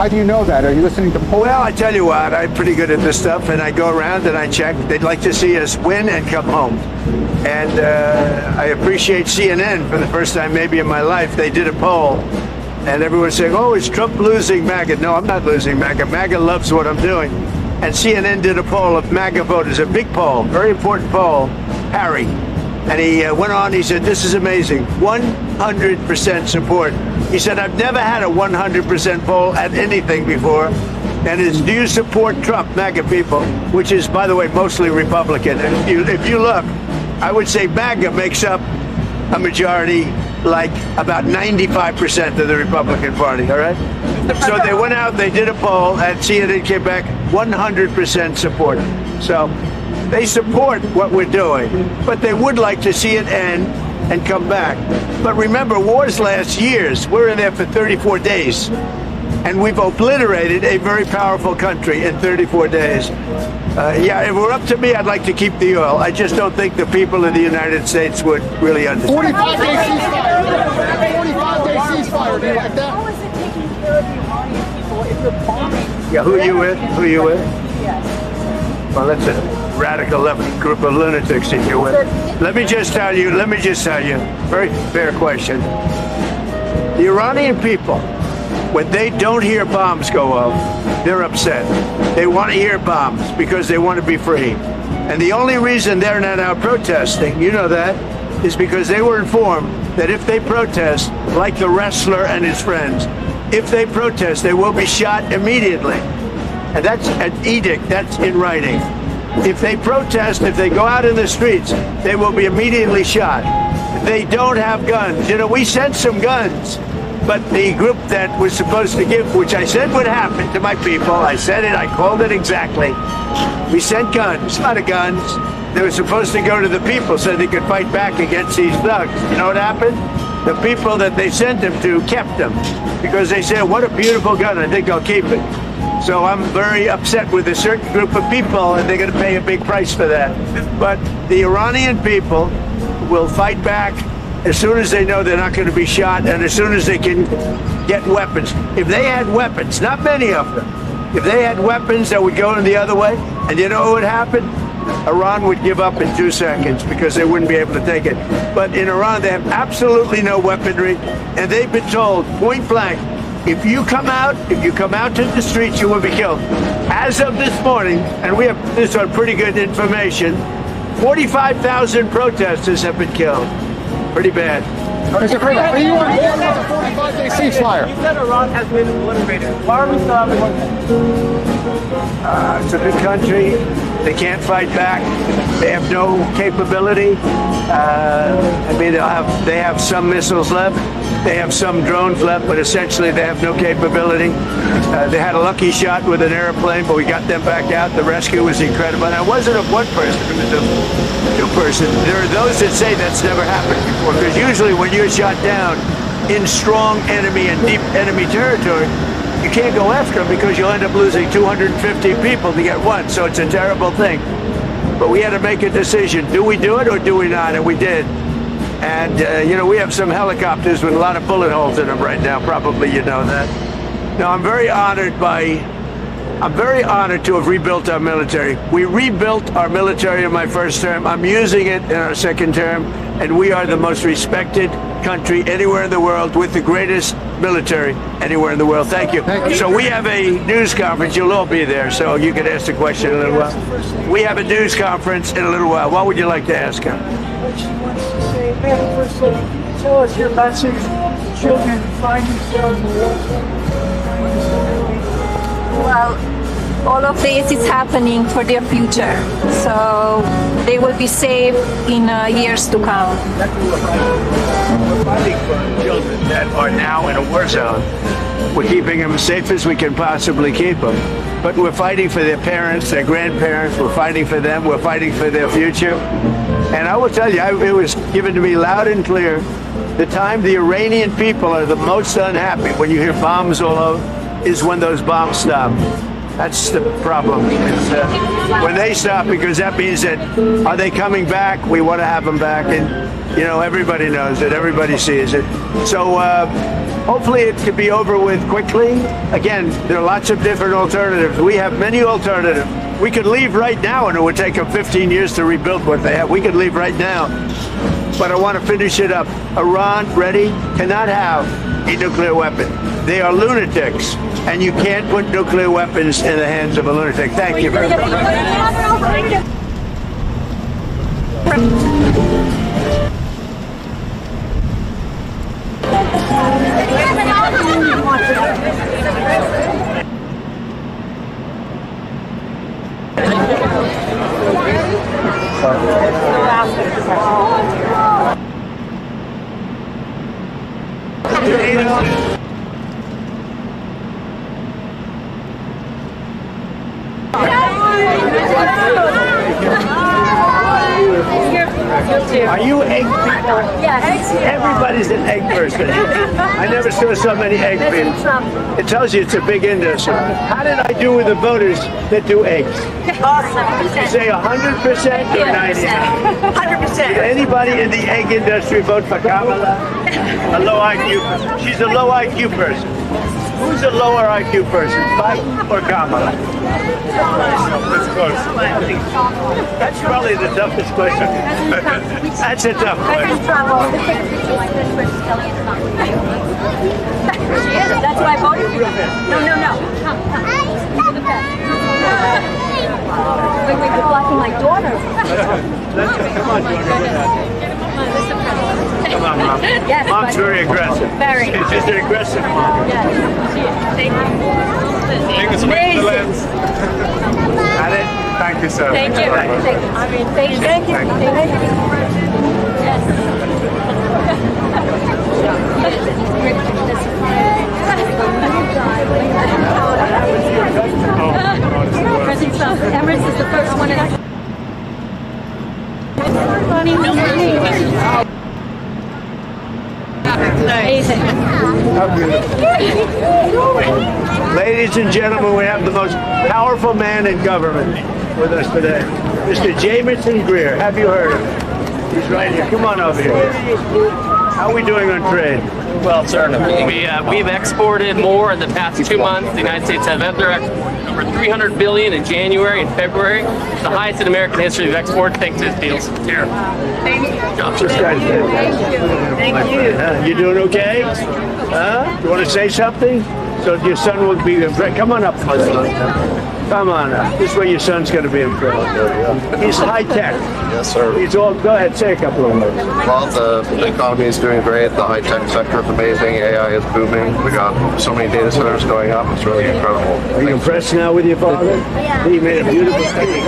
How do you know that? Are you listening to polls? Well, I tell you what, I'm pretty good at this stuff, and I go around and I check. They'd like to see us win and come home. And I appreciate CNN for the first time maybe in my life. They did a poll, and everyone's saying, oh, is Trump losing MAGA? No, I'm not losing MAGA. MAGA loves what I'm doing. And CNN did a poll of MAGA voters, a big poll, very important poll, Harry. And he went on, he said, this is amazing, 100% support. He said, I've never had a 100% poll at anything before. And it's, do you support Trump, MAGA people, which is, by the way, mostly Republican. And if you look, I would say MAGA makes up a majority, like about 95% of the Republican Party, all right? So they went out, they did a poll, and CNN came back 100% support. So they support what we're doing, but they would like to see it end and come back. But remember, wars last years. We're in there for 34 days, and we've obliterated a very powerful country in 34 days. Yeah, if it were up to me, I'd like to keep the oil. I just don't think the people of the United States would really understand. 45-day ceasefire. 45-day ceasefire. Do you like that? How is it taking care of the Iranian people if you're bombing? Yeah, who are you with? Who are you with? Yes. Well, that's a radical left group of lunatics that you're with. Let me just tell you, very fair question. The Iranian people, when they don't hear bombs go off, they're upset. They want to hear bombs because they want to be free. And the only reason they're not out protesting, you know that, is because they were informed that if they protest, like the wrestler and his friends, if they protest, they will be shot immediately. And that's an edict, that's in writing. If they protest, if they go out in the streets, they will be immediately shot. They don't have guns. You know, we sent some guns, but the group that was supposed to give, which I said would happen to my people, I said it, I called it exactly. We sent guns, a lot of guns. They were supposed to go to the people so they could fight back against these thugs. You know what happened? The people that they sent them to kept them because they said, what a beautiful gun, I think I'll keep it. So I'm very upset with a certain group of people, and they're going to pay a big price for that. But the Iranian people will fight back as soon as they know they're not going to be shot and as soon as they can get weapons. If they had weapons, not many of them, if they had weapons that would go in the other way, and you know what would happen? Iran would give up in 2 seconds because they wouldn't be able to take it. But in Iran, they have absolutely no weaponry, and they've been told point blank, if you come out to the streets, you will be killed. As of this morning, and we have this on pretty good information, 45,000 protesters have been killed. Pretty bad. Mr. Freeman, are you on board with a 45-day ceasefire? You said Iran has been obliterated. Why are we still having one? It's a big country. They can't fight back. They have no capability. I mean, they have some missiles left. They have some drones left, but essentially they have no capability. They had a lucky shot with an airplane, but we got them back out. The rescue was incredible. And it wasn't of one person, it was of two persons. There are those that say that's never happened before, because usually when you're shot down in strong enemy and deep enemy territory, you can't go after them because you'll end up losing 250 people to get one. So it's a terrible thing. But we had to make a decision. Do we do it or do we not? And we did. And, you know, we have some helicopters with a lot of bullet holes in them right now. Probably you know that. Now, I'm very honored to have rebuilt our military. We rebuilt our military in my first term. I'm using it in our second term. And we are the most respected country anywhere in the world with the greatest military anywhere in the world. Thank you. Thank you. So we have a news conference. You'll all be there, so you can ask the question in a little while. We have a news conference in a little while. What would you like to ask her? What she wants to say. Madam First Lady, can you tell us your message to children who find themselves in war? Well, all of this is happening for their future, so they will be safe in years to come. We're fighting for children that are now in a war zone. We're keeping them as safe as we can possibly keep them. But we're fighting for their parents, their grandparents. We're fighting for them. We're fighting for their future. And I will tell you, it was given to me loud and clear, the time the Iranian people are the most unhappy when you hear bombs all over is when those bombs stop. That's the problem. When they stop, because that means that, are they coming back? We want to have them back. And, you know, everybody knows it. Everybody sees it. So hopefully it could be over with quickly. Again, there are lots of different alternatives. We have many alternatives. We could leave right now and it would take them 15 years to rebuild what they have. We could leave right now. But I want to finish it up. Iran, ready, cannot have a nuclear weapon. They are lunatics, and you can't put nuclear weapons in the hands of a lunatic. Thank you very much. Are you egg people? Yes. Everybody's an egg person. I never saw so many egg people. It tells you it's a big industry. How did I do with the voters that do eggs? You say 100% or 90%? 100%. Did anybody in the egg industry vote for Kamala? A low IQ person. She's a low IQ person. Who's a lower IQ person, Biden or Kamala? That's close. That's probably the toughest question. That's a tough question. That's why I voted for you. No. Wait, you're blocking my daughter. Come on, daughter. Come on, Mom. Yes, Mom's very aggressive. Very. She's just an aggressive mom. Yes. Thank you. Take us away from the lens. Got it? Thank you, sir. Thank you. very much. Thank you. Thank you. President Trump, Emirates is the first one. Amazing. Ladies and gentlemen, we have the most powerful man in government with us today, Mr. Jameson Greer. Have you heard of him? He's right here. Come on over here. How are we doing on trade? Well, sir, we've exported more in the past 2 months. The United States has entered over $300 billion in January and February, the highest in American history of export. Thanks to this deal. Here. Thank you. This guy's good. Thank you. You doing okay? Huh? You want to say something? So your son will be impressed. Come on up. Come on up. This way your son's going to be impressed. He's high tech. Yes, sir. He's all. Go ahead, say a couple of words. Well, the economy is doing great. The high-tech sector is amazing. AI is booming. We got so many data centers going up. It's really incredible. Are you impressed now with your father? He made a beautiful thing.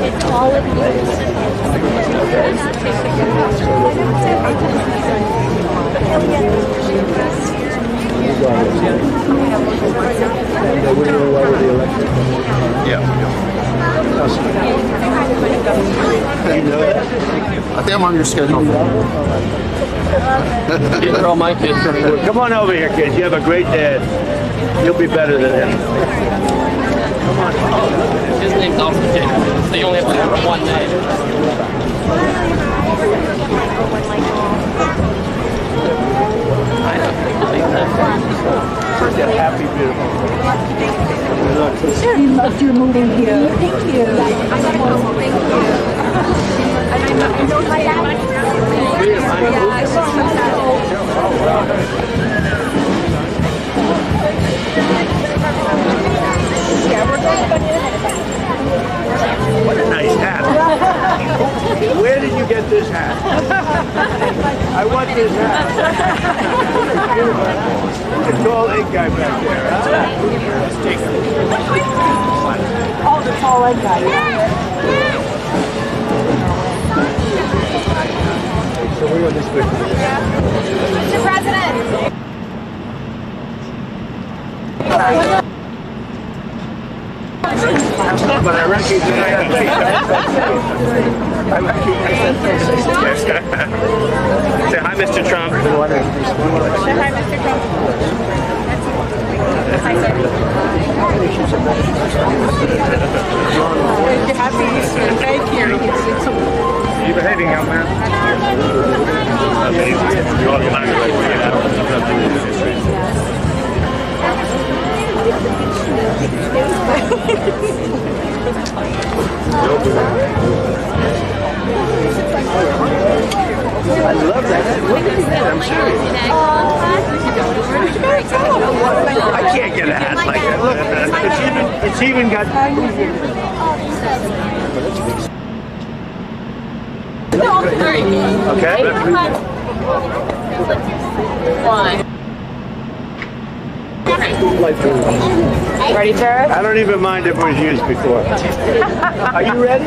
It's all of Yeah. You know that? I think I'm on your schedule. These are all my kids. Come on over here, kids. You have a great dad. You'll be better than him. Come on. His name's also Jacob, so you only have to have one name. I don't believe that. You're happy, beautiful. Sure. We loved your moving here. Thank you. Thank What a nice hat. Where did you get this hat? I want this hat. It's a tall egg guy back there, huh? Oh, the tall egg guy. So we're on this way. Mr. President. But I recognize that face. I recognize that face. Say hi, Mr. Trump. Hi, Mr. Trump. Happy Easter. Thank you. You behaving, young man? I love that. I'm serious. I can't get a hat like that. Look, it's even got. Okay. Ready, Jared? I don't even mind if it was used before. Are you ready?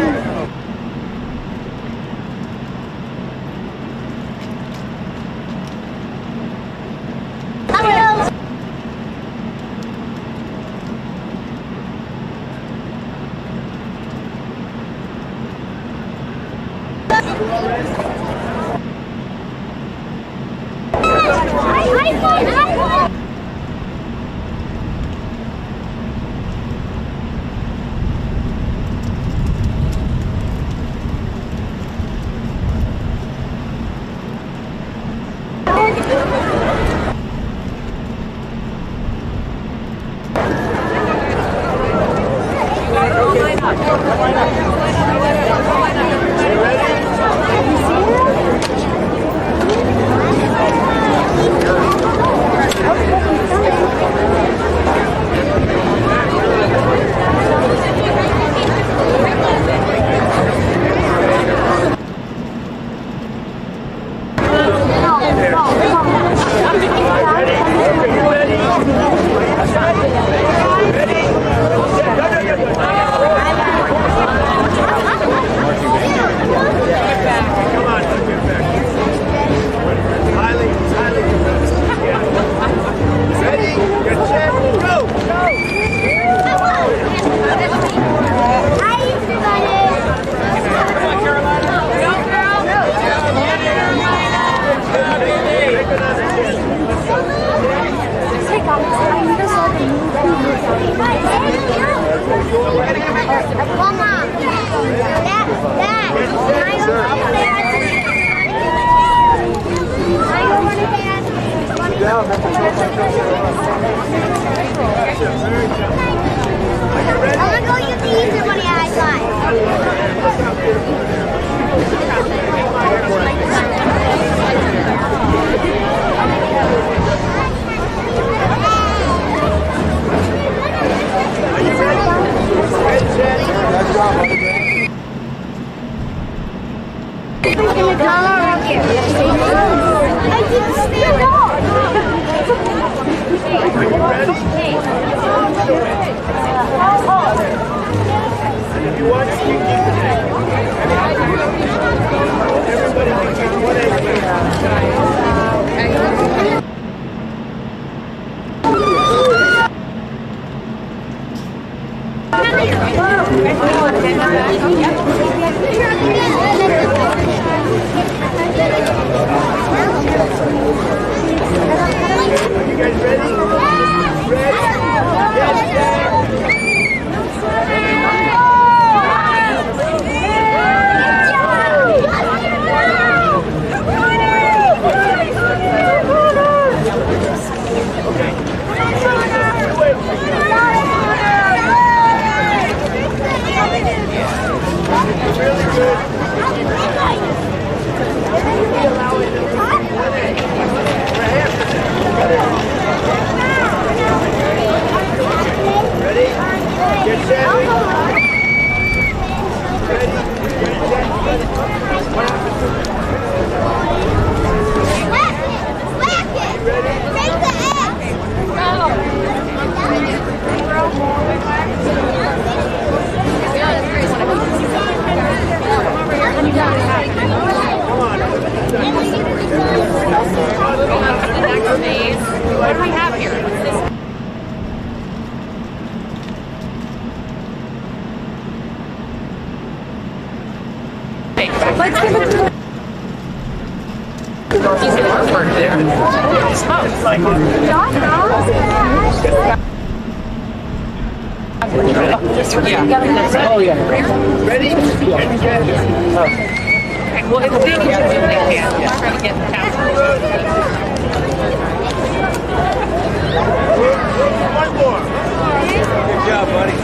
What do we have here? What's this? Let's give it to Oh yeah. Ready? Well, if they can, try to get the One more. Good job, buddy.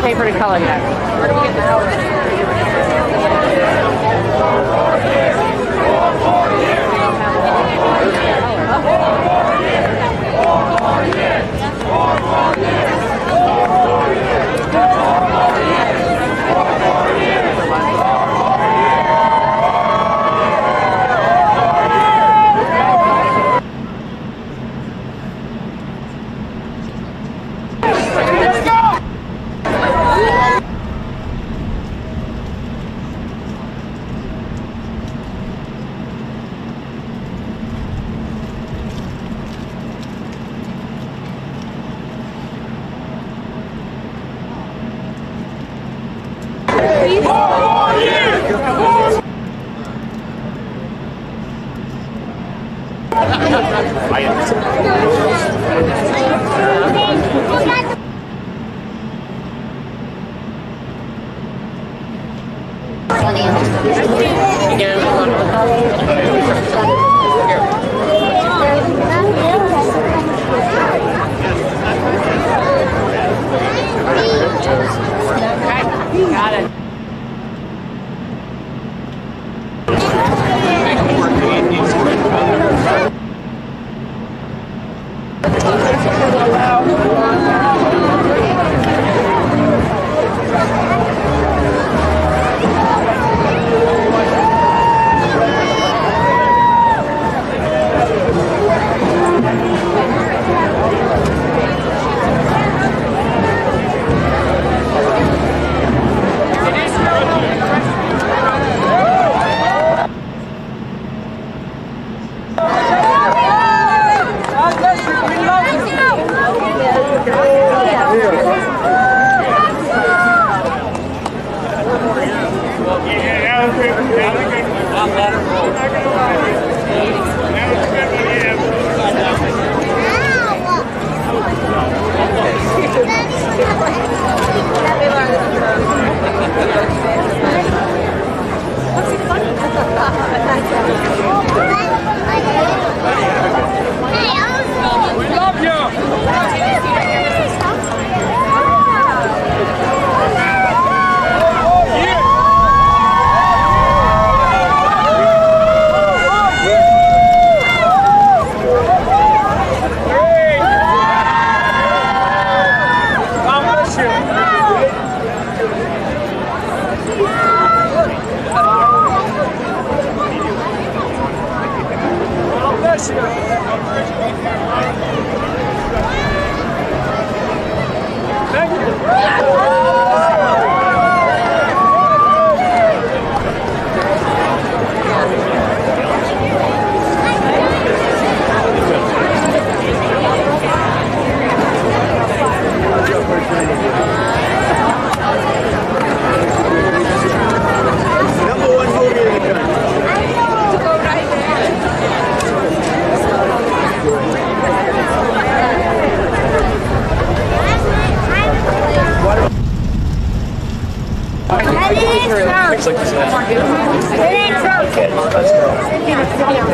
paper to color yet. Where do we get the color? Got it.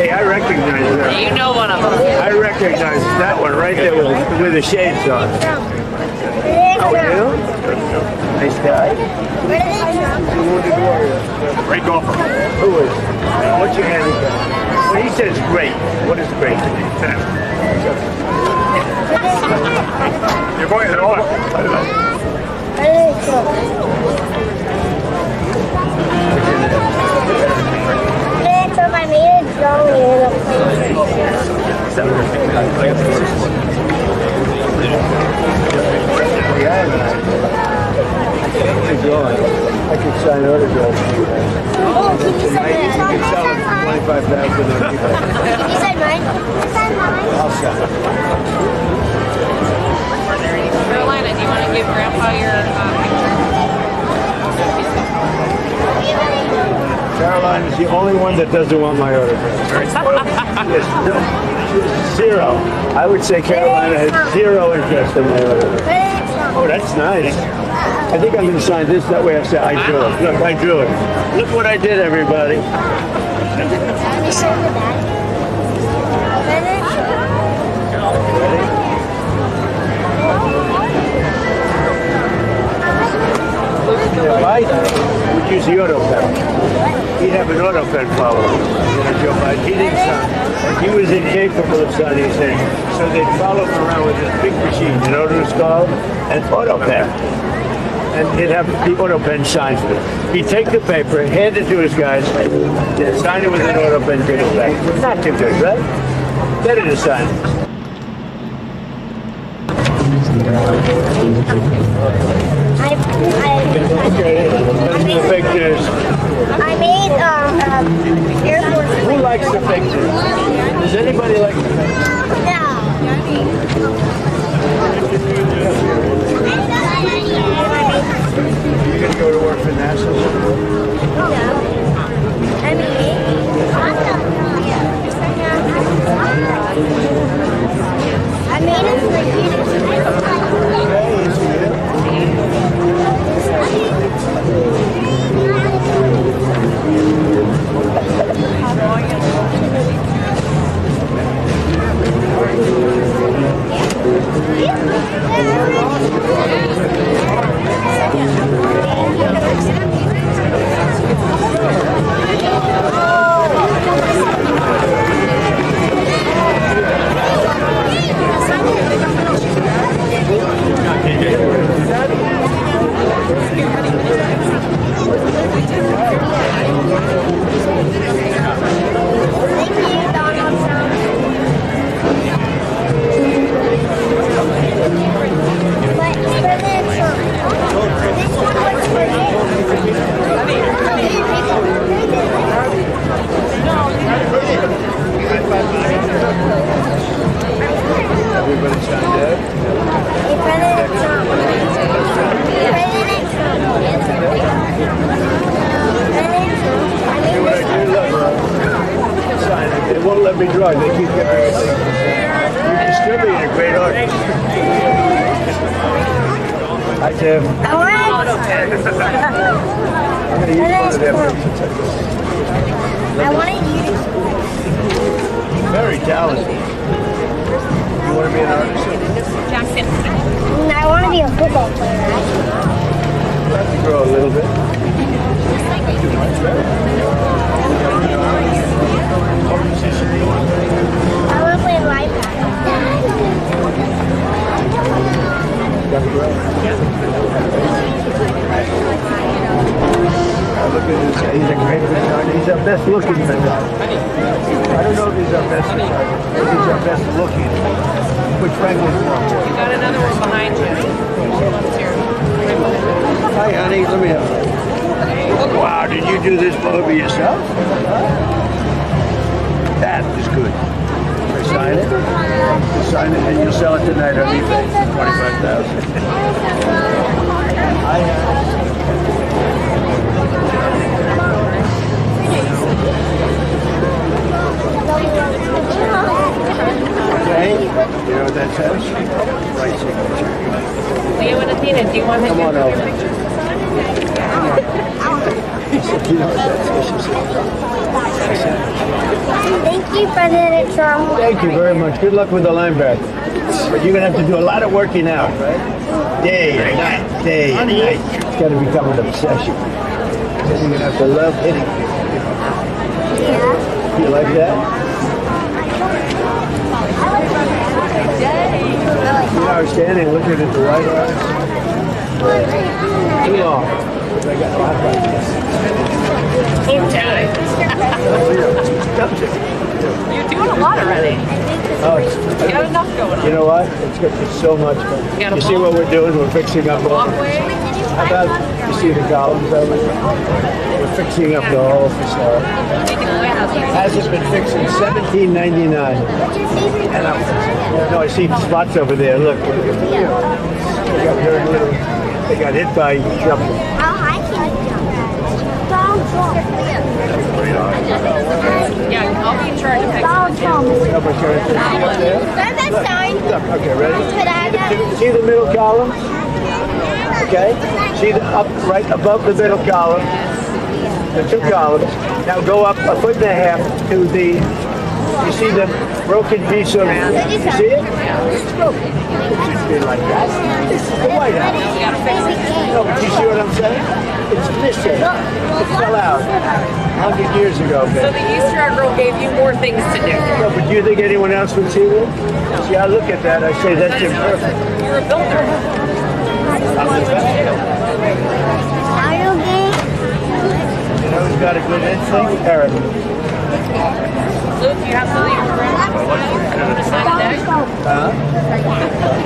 Hey, I recognize that. You know one of them. I recognize that one right there with the shades on. Oh, you? Nice guy. Great golfer. Who is? What's your handicap? When he says great, what is great? You're going to over. I made it drawing. I could sign autographs. Oh, can you sign You can sell it for $25,000 on eBay. Can you sign mine? Sign mine. I'll sell it. Carolina, do you want to give Grandpa your picture? Caroline is the only one that doesn't want my autograph. Yes, no, zero. I would say Carolina has zero interest in my autograph. Oh, that's nice. I think I'm going to sign this. That way I say I drew it. Look, I drew it. Look what I did, everybody. Can you show the back? If I would use the auto pen, he'd have an auto pen follower. Joe Biden. He didn't sign. He was incapable of signing his name. So they'd follow him around with this big machine. You know what it was called? An auto pen. And he'd have the auto pen sign for it. He'd take the paper, hand it to his guys, sign it with an auto pen, give it back. Not too good, right? Better to sign it. The pictures. I made Air Force. Who likes the pictures? Does anybody like the pictures? You're gonna go to work for NASA? I made it for Everybody's done dead. See what I do? Look. Sign it. They won't let me draw. They keep giving me things. You can still be a great artist. Hi, Tim. I'm going to use one of their pictures. I wanted you to. Very talented. You want to be an artist? Jackson. I want to be a football player. You have to grow a little bit. Not too much, right? What position do you want to play? I want to play linebacker. You got to grow. Look at this. He's a great photographer. He's our best looking photographer. I don't know if he's our best photographer. Maybe he's our best looking. Which Franklin's more important. You got another one behind you. Hi, honey. Let me have it. Wow, did you do this over yourself? That is good. Sign it. Sign it, and you'll sell it tonight on eBay for $25,000. Okay. You know what that says? Right signature. Leo and Athena, do you want to Come on do over. your picture? You know what that says? Thank you, President Trump. Thank you very much. Good luck with the linebacker. But you're going to have to do a lot of working out, right? Day and night, day and night. got to become an obsession. Then you're gonna have to love hitting people. You like that? You know, standing looking at the white eyes. Too long. I got a lot of You're doing a lot already. Oh, You got enough going on. you know what? It's so much fun. got a You see what we're doing? We're fixing up all. Walkway. How about you see the columns over there? We're fixing up the whole facade. Hasn't been fixed since 1799. And I see spots over there. Look. They got hit by jumping. Yeah, I'll be in charge of fixing Look, okay, ready? See the middle column? Okay? See the up right above the middle column? The two columns. Now go up a foot and a half to the, you see the broken piece of, you see it? It's broken. It should be like that. This is the White House. No, but you see what I'm saying? It's missing. It fell out 100 years ago, So man. the Easter egg girl gave you more things to do. No, but do you think anyone else would see that? See, I look at that, I say that's imperfect. You're a builder. I'm the best. You know who's got a good instinct? Eric. Luke, you have something for grandma? You want to sign a deck? Huh?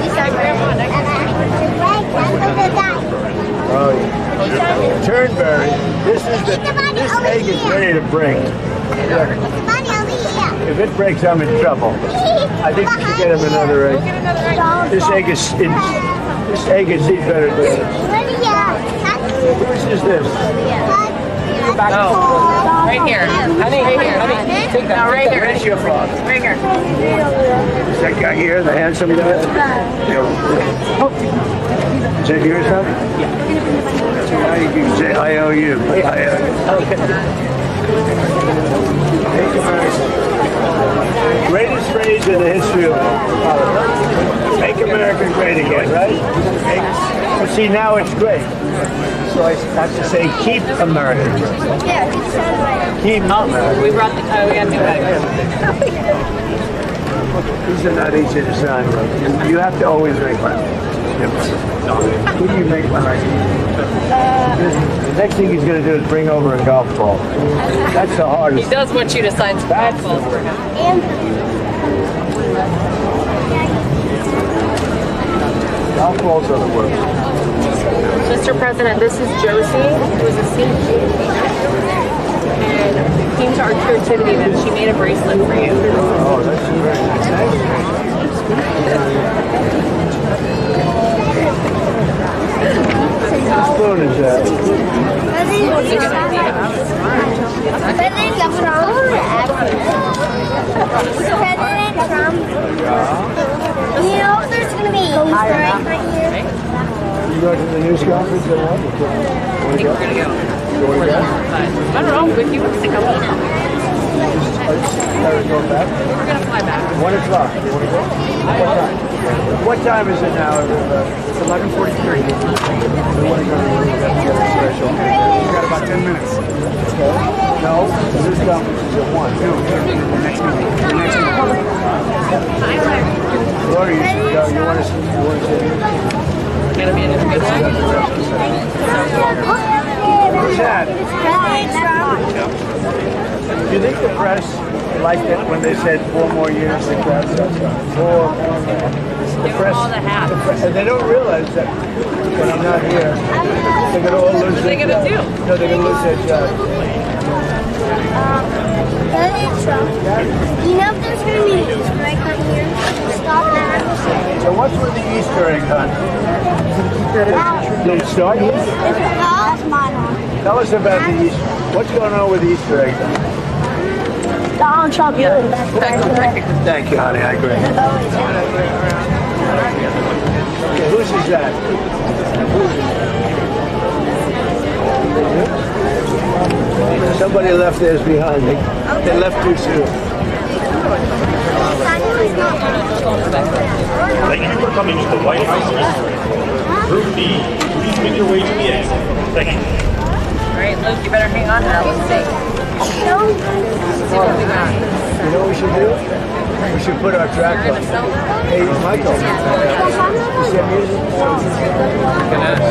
You sign grandma next Oh, yeah. Turnberry. This egg is ready to break. If it breaks, I'm in trouble. I think we should get him another egg. Get another egg. This egg is better than this. Which is this? Right here. Honey, right here. Honey, take that. No, right here. That's your father. Right here. Is that guy here, the handsome guy? Yeah. Is that yours, huh? Yeah. So now you can say, I owe you. I owe you. Okay. Make America. Greatest phrase in the history of politics. Make America great again, right? But see, now it's great. So I have to say, keep America. Keep America. We brought the, we got new bags. These are not easy to sign. You have to always make one. Who do you make one like? The next thing he's going to do is bring over a golf ball. That's the hardest. He does want you to sign some golf balls for him. Golf balls are the worst. Mr. President, this is Josie, who is a senior. And came to our creativity event. She made a bracelet for you. Oh, that's very nice. What spoon is that? President Trump. You know there's going to be Easter egg right here. You go to the news conference or what? I think we're gonna go. I don't know, if you want to come on. Go back? We're gonna fly back. 1 o'clock. What time is it now? It's 11:43. We want to go to the special. We've got about 10 minutes. No, this conference is at 1. The next meeting. The next meeting. Laura, you should go. You want to see Gonna be another good one. Who's that? Do you think the press liked it when they said 4 more years to cross? 4 more. The press, all the hats. and they don't realize that when I'm not here, they're going to all lose What are they their gonna job. do? No, they're going to lose their job. President Trump. You know if there's going to be an Easter egg right here? Stop that. So what's with the Easter egg hunt? Did it start here? That's my one. Tell us about the Easter. What's going on with the Easter egg hunt? Donald Trump. Thank you, honey. I agree. Okay, whose is that? Somebody left theirs behind. They left too soon. Thank you for coming to the White House restaurant. Group B, please make your way to the exit. Thank you. All right, Luke, you better hang on to that. Let's see. See what we got. You know what we should do? We should put our track on. Hey, Michael.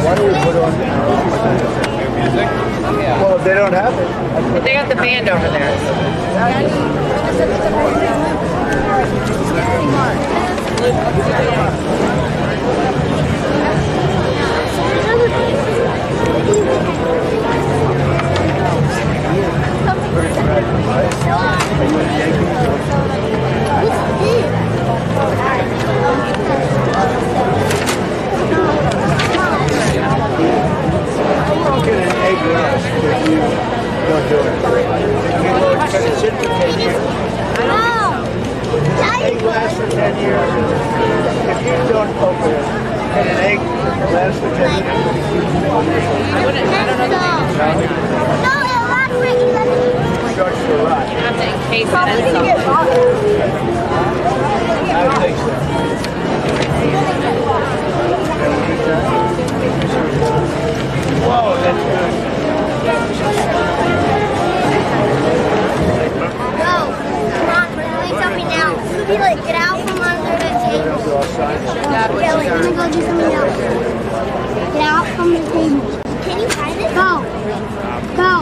Why don't we put on music? Well, if they don't have it. They got the band over there. Get an egg glass if you don't do it. It's going to sit for 10 years. Egg glass for 10 years. If you don't open it, get an egg glass for 10 years. I don't know. Starts to rot. You have to encase it. I think so. Whoa, that's good. Go. Come on, we're doing something else. Be like, get out from under the table. Yeah, like, we're gonna go do something else. Get out from the table. Can you find it? Go. Go.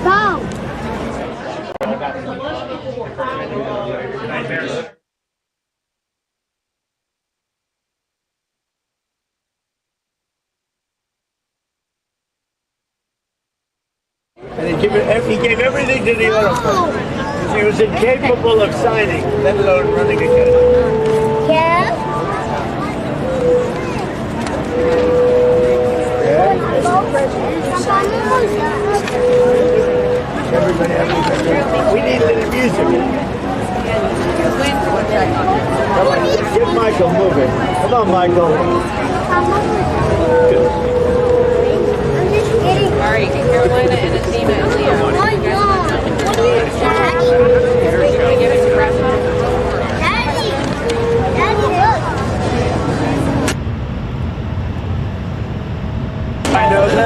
Go. And he gave everything to the owner. He was incapable of signing, let alone running again. Yeah. Everybody has to. We need the music. Come on, get Michael moving. Come on, Michael. All right, Carolina and Adina and Leo. Oh my God. What are you, Daddy? You want to give it to Grandma? Daddy. Daddy, look. I know that.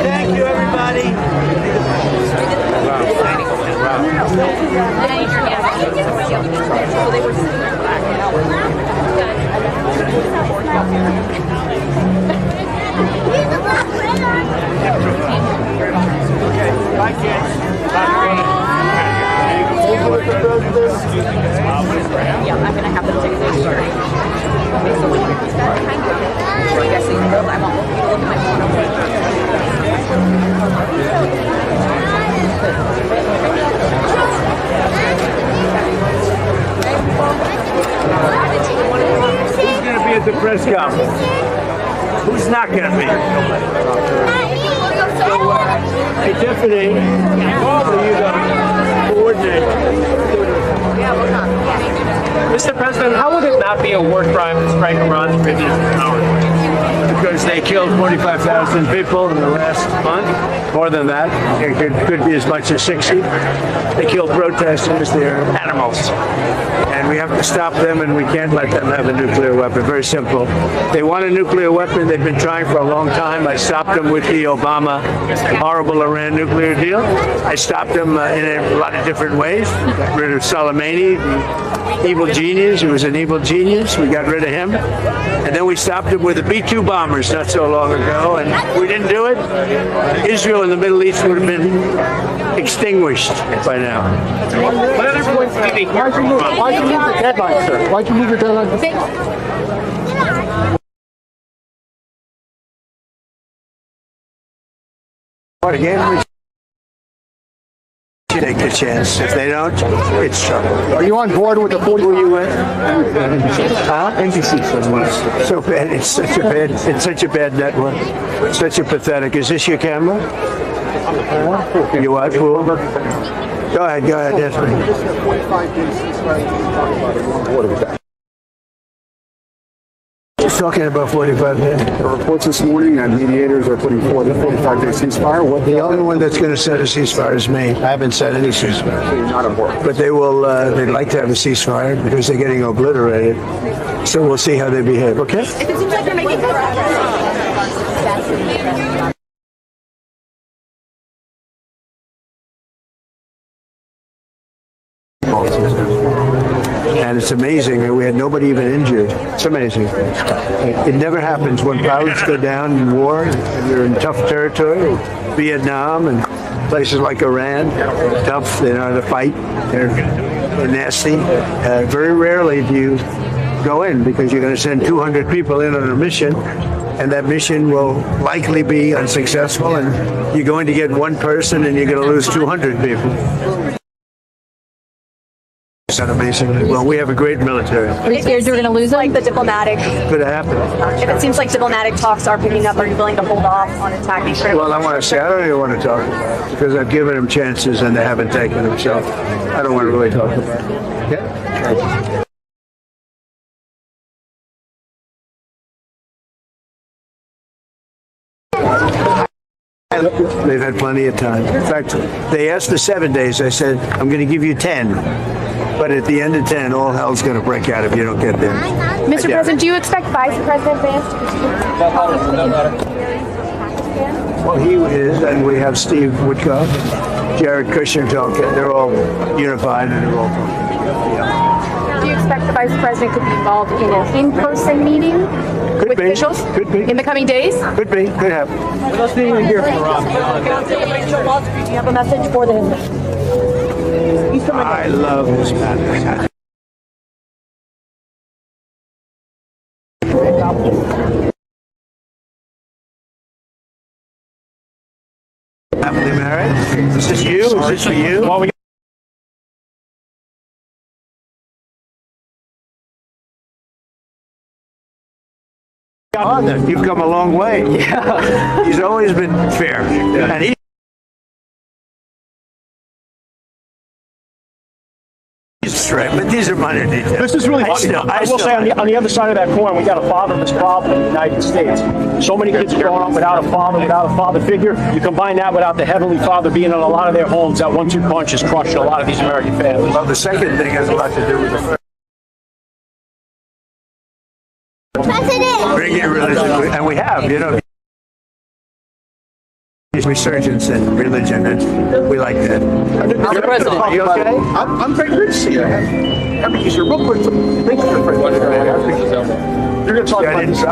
Thank you, everybody. Bye, kids. Yeah, I'm gonna have them take a picture. Okay, so when you put that behind you, I guess you know, I want you to look at my phone. Who's going to be at the press conference? Who's not going to be? Hey, Tiffany, both of you guys coordinate. Mr. President, how would it not be a war crime to strike Iran's previous power? Because they killed 45,000 people in the last month. More than that. It could be as much as 60. They killed protesters. They're animals. And we have to stop them, and we can't let them have a nuclear weapon. Very simple. They want a nuclear weapon. They've been trying for a long time. I stopped them with the Obama horrible Iran nuclear deal. I stopped them in a lot of different ways. Got rid of Soleimani, the evil genius. He was an evil genius. We got rid of him. And then we stopped him with the B-2 bombers not so long ago. And we didn't do it. Israel and the Middle East would have been extinguished by now. What other points do you hear from? Why'd you move the deadline, sir? Why'd you move the deadline? What, again? Take the chance. If they don't, it's trouble. Are you on board with the 40? Who you with? Huh? NBC. So bad. It's such a bad network. Such a pathetic. Is this your camera? You what? Fool? Go ahead. Definitely. 45 days ceasefire. On board with that. Just talking about 45 days. The reports this morning that mediators are putting forward a 45-day ceasefire. What The only one that's going to set a ceasefire is me. I haven't set any ceasefire. not on board? But they will. They'd like to have a ceasefire because they're getting obliterated. So we'll see how they behave. Okay. It seems like you're making progress. And it's amazing that we had nobody even injured. It's amazing. It never happens when pilots go down in war and you're in tough territory, Vietnam and places like Iran. Tough, they know how to fight. They're nasty. Very rarely do you go in because you're going to send 200 people in on a mission, and that mission will likely be unsuccessful, and you're going to get one person and you're going to lose 200 people. It's not amazing. Well, we have a great military. Are you scared you're going to lose it? Like the diplomatic, Could have happened. if it seems like diplomatic talks are picking up, are you willing to hold off on attacking critical? Well, I want to say, I don't even want to talk about it because I've given them chances and they haven't taken them, so I don't want to really talk about it. Yeah? They've had plenty of time. In fact, they asked for 7 days. I said, I'm going to give you 10. But at the end of 10, all hell's going to break out if you don't get there. Mr. President, do you expect Vice President Vance to continue? Well, he is, and we have Steve Woodcock. Jared Kushner don't care. They're all unified and they're all. Yeah. Do you expect the Vice President to be involved in an in-person meeting with officials? Could be. In the coming days? Could be. Could happen. What else do you hear from Rob? Do you have a message for the I love this man. Happily married? Is this you? Is this for you? Well, we You've come a long way. Yeah. He's always been fair. Yeah. And he's straight, but these are minor details. This is really, I will say on the other side of that coin, we got a fatherless problem in the United States. So many kids are growing up without a father figure. You combine that without the Heavenly Father being in a lot of their homes, that 1-2 punch is crushing a lot of these American families. Well, the second thing has a lot to do with the first. Bring your religion, and we have, you know. Resurgence in religion, and we like that. Mr. President, are you okay? I'm very good to see you. Let me use your real quick. Thank you, friend. You're going to talk about this.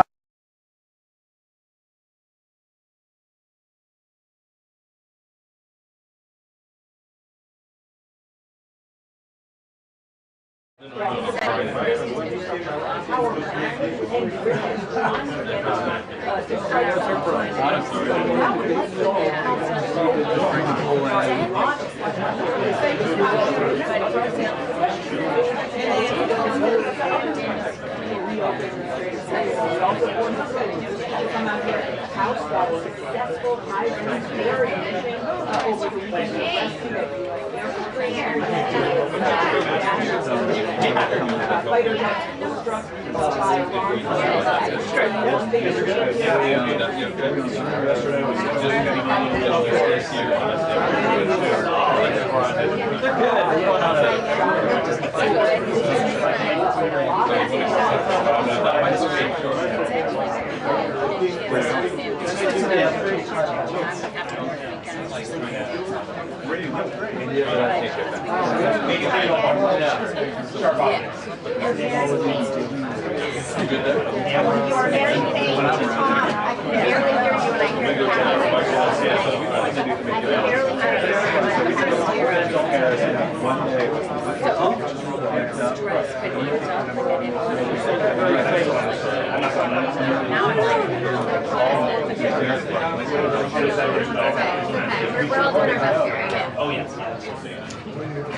Oh, yes.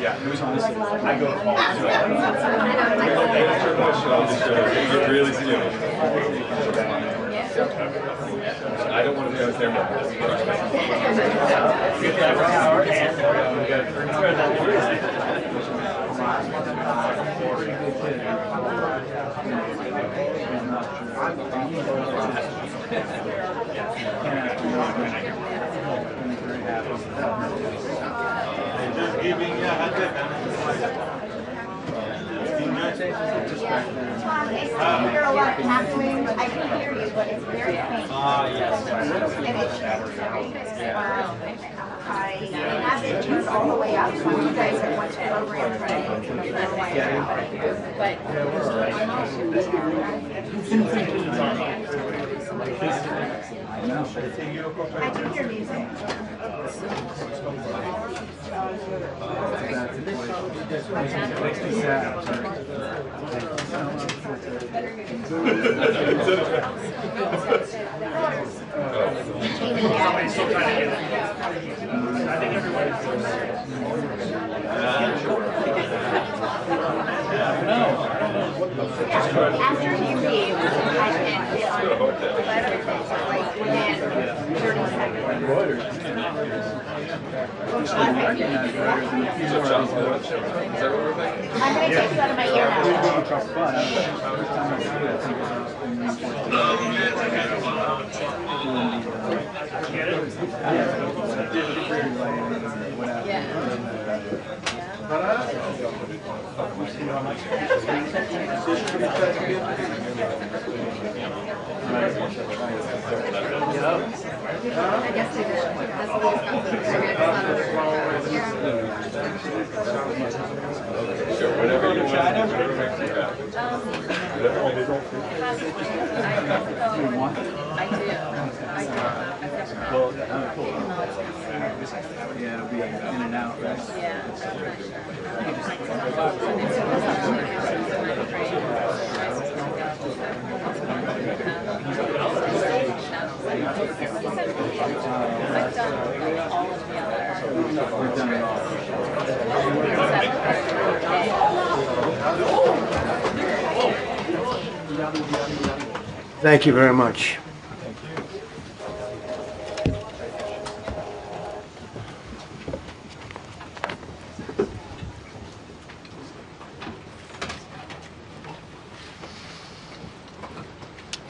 Yeah, who's on this? I go to all. Really see you. I don't want to be out there. I hear a lot happening. I can hear you, but it's very faint. Yes. I have it turned all the way up, so you guys have went to program right. I do hear music. After you leave, I can get on like within 30 seconds. I'm going to take you out of my ear now. I guess they did. Yeah, it'll be in and out, right? We've done it all. Thank you very much.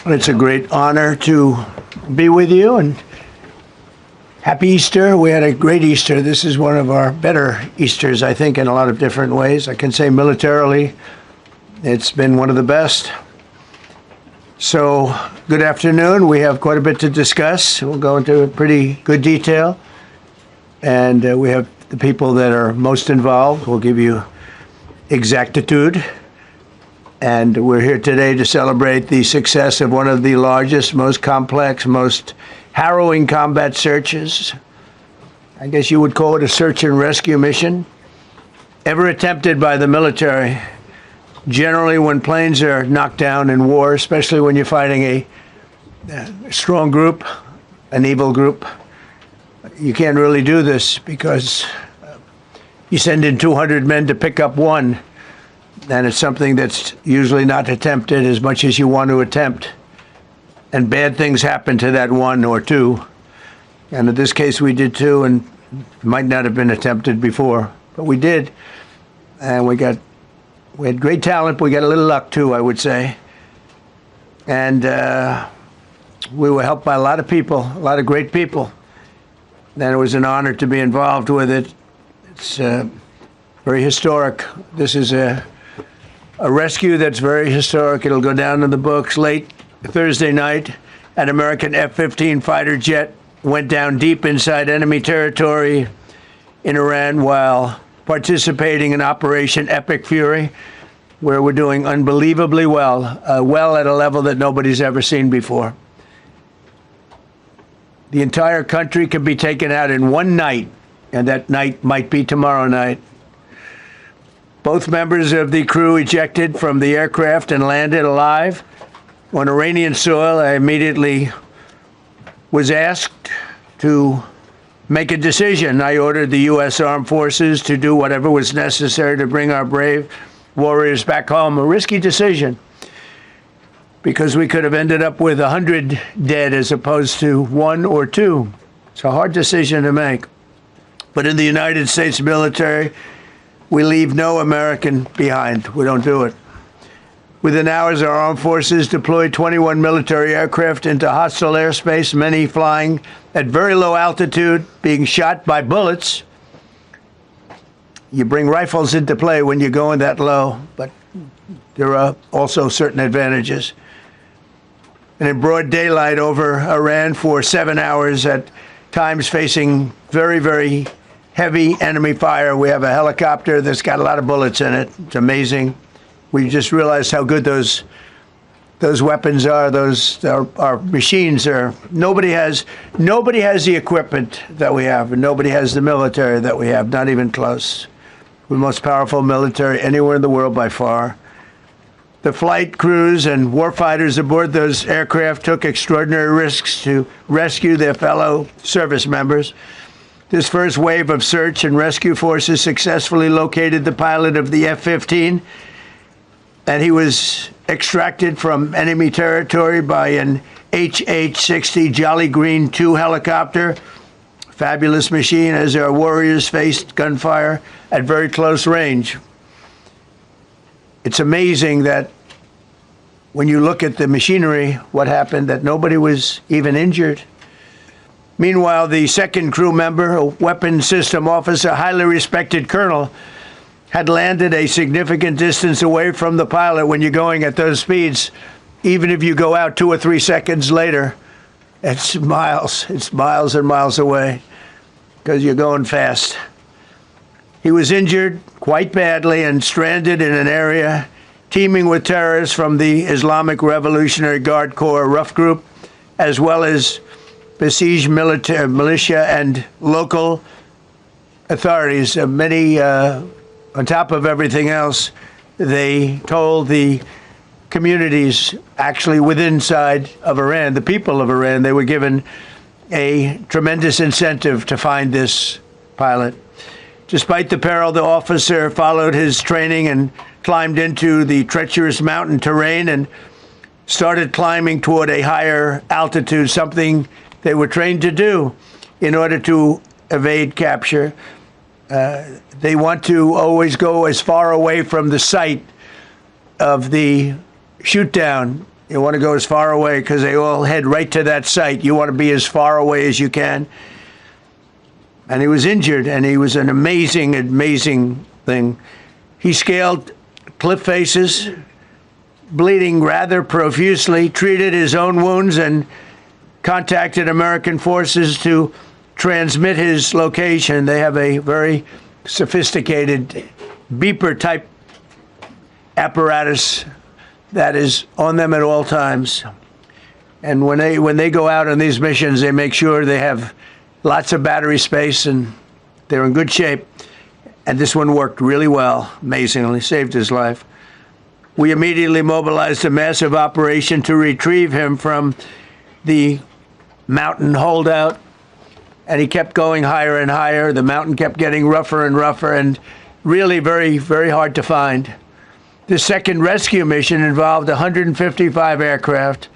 It's a great honor to be with you, and happy Easter. We had a great Easter. This is one of our better Easters, I think, in a lot of different ways. I can say militarily, it's been one of the best. So, good afternoon. We have quite a bit to discuss. We'll go into pretty good detail. And we have the people that are most involved. We'll give you exactitude. And we're here today to celebrate the success of one of the largest, most complex, most harrowing combat searches. I guess you would call it a search and rescue mission ever attempted by the military. Generally, when planes are knocked down in war, especially when you're fighting a strong group, an evil group, you can't really do this because you send in 200 men to pick up one. And it's something that's usually not attempted as much as you want to attempt. And bad things happen to that one or two. And in this case, we did two, and it might not have been attempted before, but we did. And we had great talent. We got a little luck too, I would say. And we were helped by a lot of people, a lot of great people. And it was an honor to be involved with it. It's very historic. This is a rescue that's very historic. It'll go down in the books. Late Thursday night, an American F-15 fighter jet went down deep inside enemy territory in Iran while participating in Operation Epic Fury, where we're doing unbelievably well at a level that nobody's ever seen before. The entire country can be taken out in one night, and that night might be tomorrow night. Both members of the crew ejected from the aircraft and landed alive on Iranian soil. I immediately was asked to make a decision. I ordered the U.S. Armed Forces to do whatever was necessary to bring our brave warriors back home. A risky decision, because we could have ended up with 100 dead as opposed to 1 or 2. It's a hard decision to make. But in the United States military, we leave no American behind. We don't do it. Within hours, our armed forces deployed 21 military aircraft into hostile airspace, many flying at very low altitude, being shot by bullets. You bring rifles into play when you're going that low, but there are also certain advantages. And in broad daylight over Iran for 7 hours, at times facing very, very heavy enemy fire. We have a helicopter that's got a lot of bullets in it. It's amazing. We just realized how good those weapons are. Our machines are. Nobody has the equipment that we have, and nobody has the military that we have. Not even close. We're the most powerful military anywhere in the world by far. The flight crews and warfighters aboard those aircraft took extraordinary risks to rescue their fellow service members. This first wave of search and rescue forces successfully located the pilot of the F-15, and he was extracted from enemy territory by an HH-60 Jolly Green II helicopter. Fabulous machine as our warriors faced gunfire at very close range. It's amazing that when you look at the machinery, what happened, that nobody was even injured. Meanwhile, the second crew member, a weapons system officer, highly respected colonel, had landed a significant distance away from the pilot. When you're going at those speeds, even if you go out 2 or 3 seconds later, it's miles and miles away because you're going fast. He was injured quite badly and stranded in an area teeming with terrorists from the Islamic Revolutionary Guard Corps rough group, as well as besieged militia and local authorities. Many, on top of everything else, they told the communities actually within inside of Iran, the people of Iran, they were given a tremendous incentive to find this pilot. Despite the peril, the officer followed his training and climbed into the treacherous mountain terrain and started climbing toward a higher altitude, something they were trained to do in order to evade capture. They want to always go as far away from the site of the shoot down. You want to go as far away because they all head right to that site. You want to be as far away as you can. And he was injured, and he was an amazing, amazing thing. He scaled cliff faces, bleeding rather profusely, treated his own wounds, and contacted American forces to transmit his location. They have a very sophisticated beeper-type apparatus that is on them at all times. And when they go out on these missions, they make sure they have lots of battery space and they're in good shape. And this one worked really well, amazingly, saved his life. We immediately mobilized a massive operation to retrieve him from the mountain holdout. And he kept going higher and higher. The mountain kept getting rougher and rougher and really very, very hard to find. The second rescue mission involved 155 aircraft,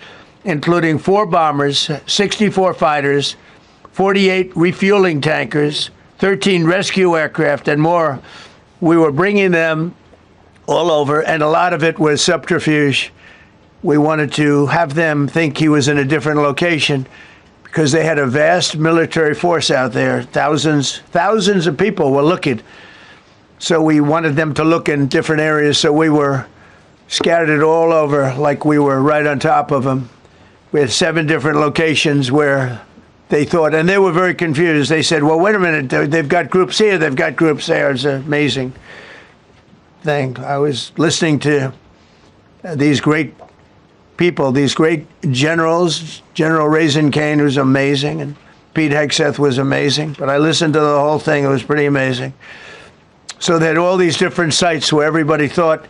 including 4 bombers, 64 fighters, 48 refueling tankers, 13 rescue aircraft, and more. We were bringing them all over, and a lot of it was subterfuge. We wanted to have them think he was in a different location because they had a vast military force out there. Thousands of people were looking. So we wanted them to look in different areas, so we were scattered all over like we were right on top of them. We had 7 different locations where they thought, and they were very confused. They said, well, wait a minute, they've got groups here, they've got groups there. It's an amazing thing. I was listening to these great people, these great generals. General Raisin Kane was amazing, and Pete Hegseth was amazing. But I listened to the whole thing. It was pretty amazing. So they had all these different sites where everybody thought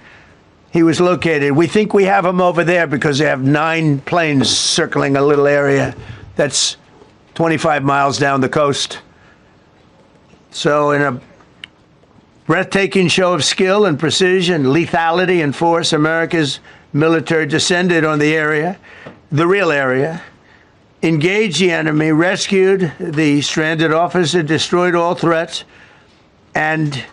he was located. We think we have him over there because they have 9 planes circling a little area that's 25 miles down the coast. So in a breathtaking show of skill and precision, lethality and force, America's military descended on the area, the real area, engaged the enemy, rescued the stranded officer, destroyed all threats, and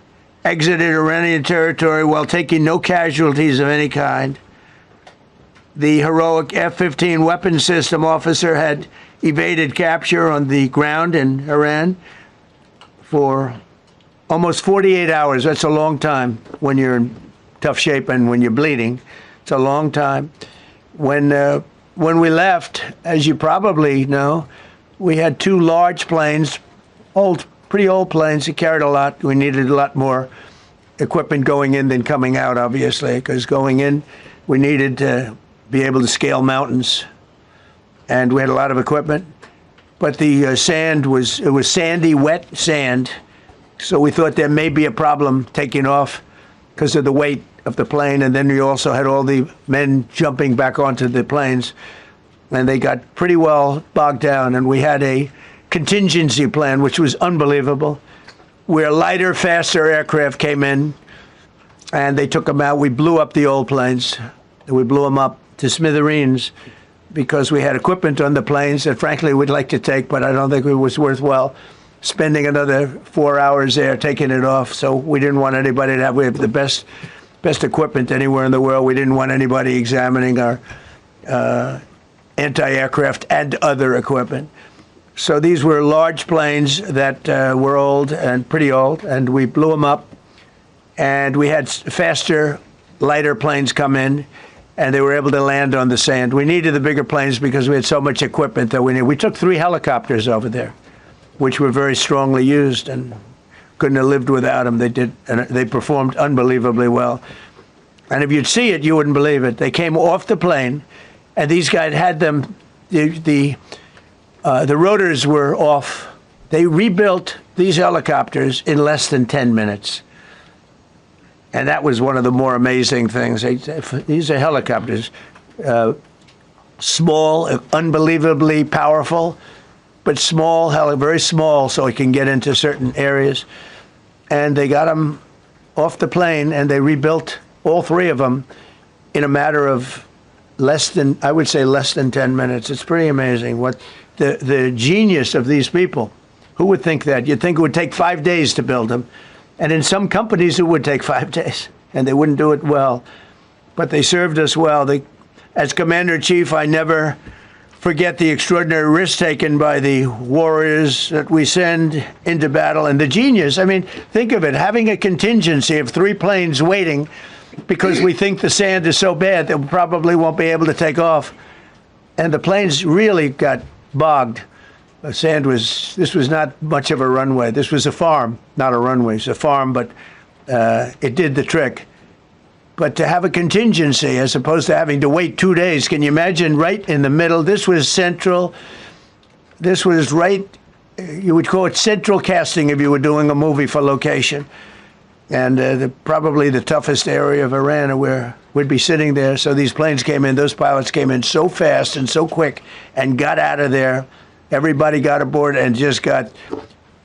exited Iranian territory while taking no casualties of any kind. The heroic F-15 weapon system officer had evaded capture on the ground in Iran for almost 48 hours. That's a long time when you're in tough shape and when you're bleeding. It's a long time. When we left, as you probably know, we had 2 large planes, pretty old planes that carried a lot. We needed a lot more equipment going in than coming out, obviously, because going in, we needed to be able to scale mountains. And we had a lot of equipment. But the sand was sandy, wet sand. So we thought there may be a problem taking off because of the weight of the plane. And then we also had all the men jumping back onto the planes. And they got pretty well bogged down. And we had a contingency plan, which was unbelievable, where lighter, faster aircraft came in and they took them out. We blew up the old planes. We blew them up to smithereens because we had equipment on the planes that, frankly, we'd like to take, but I don't think it was worthwhile spending another 4 hours there taking it off. So we didn't want anybody to have, we have the best equipment anywhere in the world. We didn't want anybody examining our anti-aircraft and other equipment. So these were large planes that were old and pretty old, and we blew them up. And we had faster, lighter planes come in, and they were able to land on the sand. We needed the bigger planes because we had so much equipment that we needed. We took 3 helicopters over there, which were very strongly used, and couldn't have lived without them. They did, and they performed unbelievably well. And if you'd see it, you wouldn't believe it. They came off the plane, and these guys had them. The rotors were off. They rebuilt these helicopters in less than 10 minutes. And that was one of the more amazing things. These are helicopters, small, unbelievably powerful, but small, very small, so it can get into certain areas. And they got them off the plane, and they rebuilt all three of them in a matter of less than 10 minutes. It's pretty amazing what the genius of these people. Who would think that? You'd think it would take 5 days to build them. And in some companies, it would take 5 days, and they wouldn't do it well. But they served us well. As Commander-in-Chief, I never forget the extraordinary risk taken by the warriors that we send into battle. And the genius, I mean, think of it, having a contingency of 3 planes waiting because we think the sand is so bad that we probably won't be able to take off. And the planes really got bogged. This was not much of a runway. This was a farm, not a runway. It's a farm, but it did the trick. But to have a contingency as opposed to having to wait 2 days, can you imagine right in the middle? This was central. This was right, you would call it central casting if you were doing a movie for location. And probably the toughest area of Iran where we'd be sitting there. So these planes came in, those pilots came in so fast and so quick and got out of there. Everybody got aboard and just got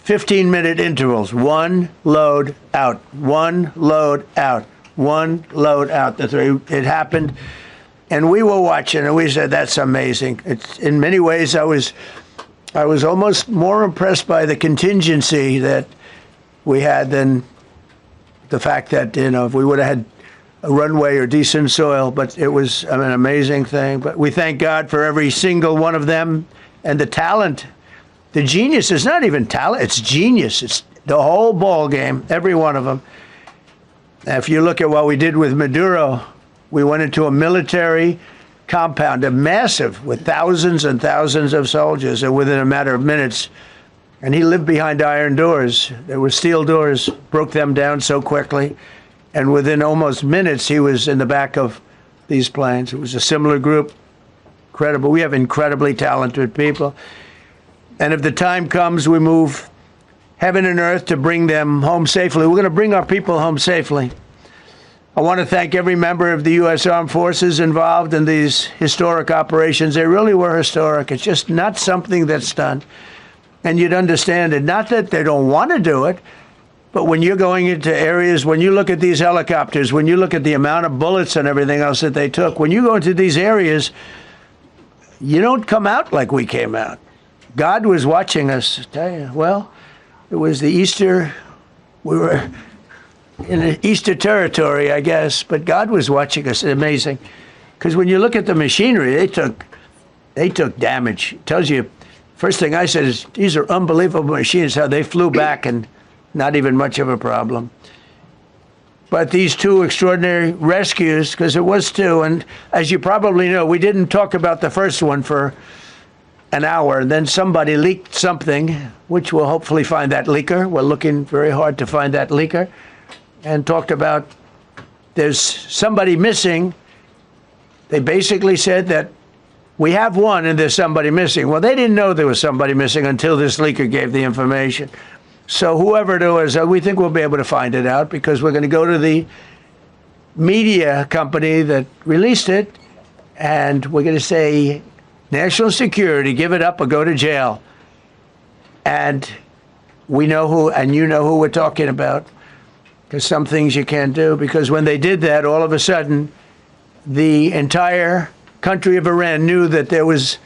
15-minute intervals. One load out, one load out, one load out. It happened, and we were watching, and we said, "That's amazing." It's in many ways, I was almost more impressed by the contingency that we had than the fact that if we would have had a runway or decent soil. But it was an amazing thing. But we thank God for every single one of them. And the talent, the genius is not even talent, it's genius. It's the whole ball game, every one of them. If you look at what we did with Maduro, we went into a military compound, a massive, with thousands and thousands of soldiers, and within a matter of minutes, and he lived behind iron doors. There were steel doors, broke them down so quickly, and within almost minutes, he was in the back of these planes. It was a similar group. Incredible. We have incredibly talented people. And if the time comes, we move heaven and earth to bring them home safely. We're going to bring our people home safely. I want to thank every member of the U.S. Armed Forces involved in these historic operations. They really were historic. It's just not something that's done. And you'd understand it. Not that they don't want to do it, but when you're going into areas, when you look at these helicopters, when you look at the amount of bullets and everything else that they took, when you go into these areas, you don't come out like we came out. God was watching us. I tell you, well, it was the Easter, we were in the Easter territory, I guess, but God was watching us. It's amazing. Because when you look at the machinery, they took damage. It tells you, first thing I said is, these are unbelievable machines, how they flew back and not even much of a problem. But these 2 extraordinary rescues, because it was 2, and as you probably know, we didn't talk about the first one for an hour, and then somebody leaked something, which we'll hopefully find that leaker. We're looking very hard to find that leaker, and talked about there's somebody missing. They basically said that we have one and there's somebody missing. Well, they didn't know there was somebody missing until this leaker gave the information. So whoever it was, we think we'll be able to find it out because we're going to go to the media company that released it, and we're going to say, national security, give it up or go to jail. And we know who, and you know who we're talking about, because some things you can't do. Because when they did that, all of a sudden, the entire country of Iran knew that there was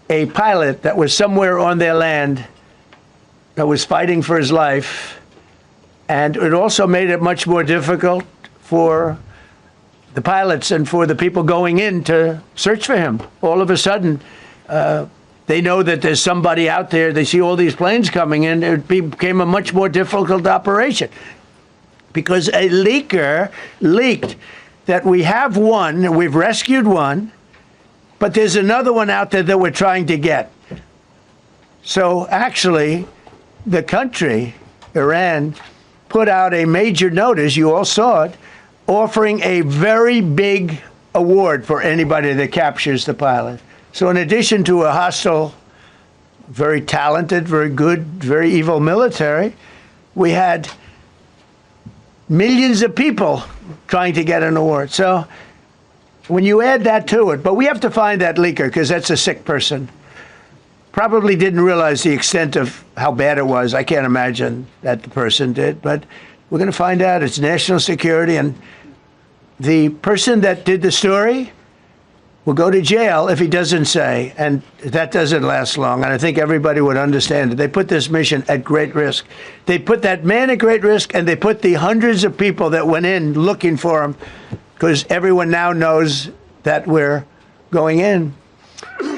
a pilot that was somewhere on their land that was fighting for his life. And it also made it much more difficult for the pilots and for the people going in to search for him. All of a sudden, they know that there's somebody out there. They see all these planes coming in. It became a much more difficult operation because a leaker leaked that we have one, we've rescued one, but there's another one out there that we're trying to get. So actually, the country, Iran, put out a major notice, you all saw it, offering a very big award for anybody that captures the pilot. So in addition to a hostile, very talented, very good, very evil military, we had millions of people trying to get an award. So when you add that to it, but we have to find that leaker because that's a sick person. Probably didn't realize the extent of how bad it was. I can't imagine that the person did, but we're going to find out. It's national security, and the person that did the story will go to jail if he doesn't say, and that doesn't last long, and I think everybody would understand it. They put this mission at great risk. They put that man at great risk, and they put the hundreds of people that went in looking for him, because everyone now knows that we're going in.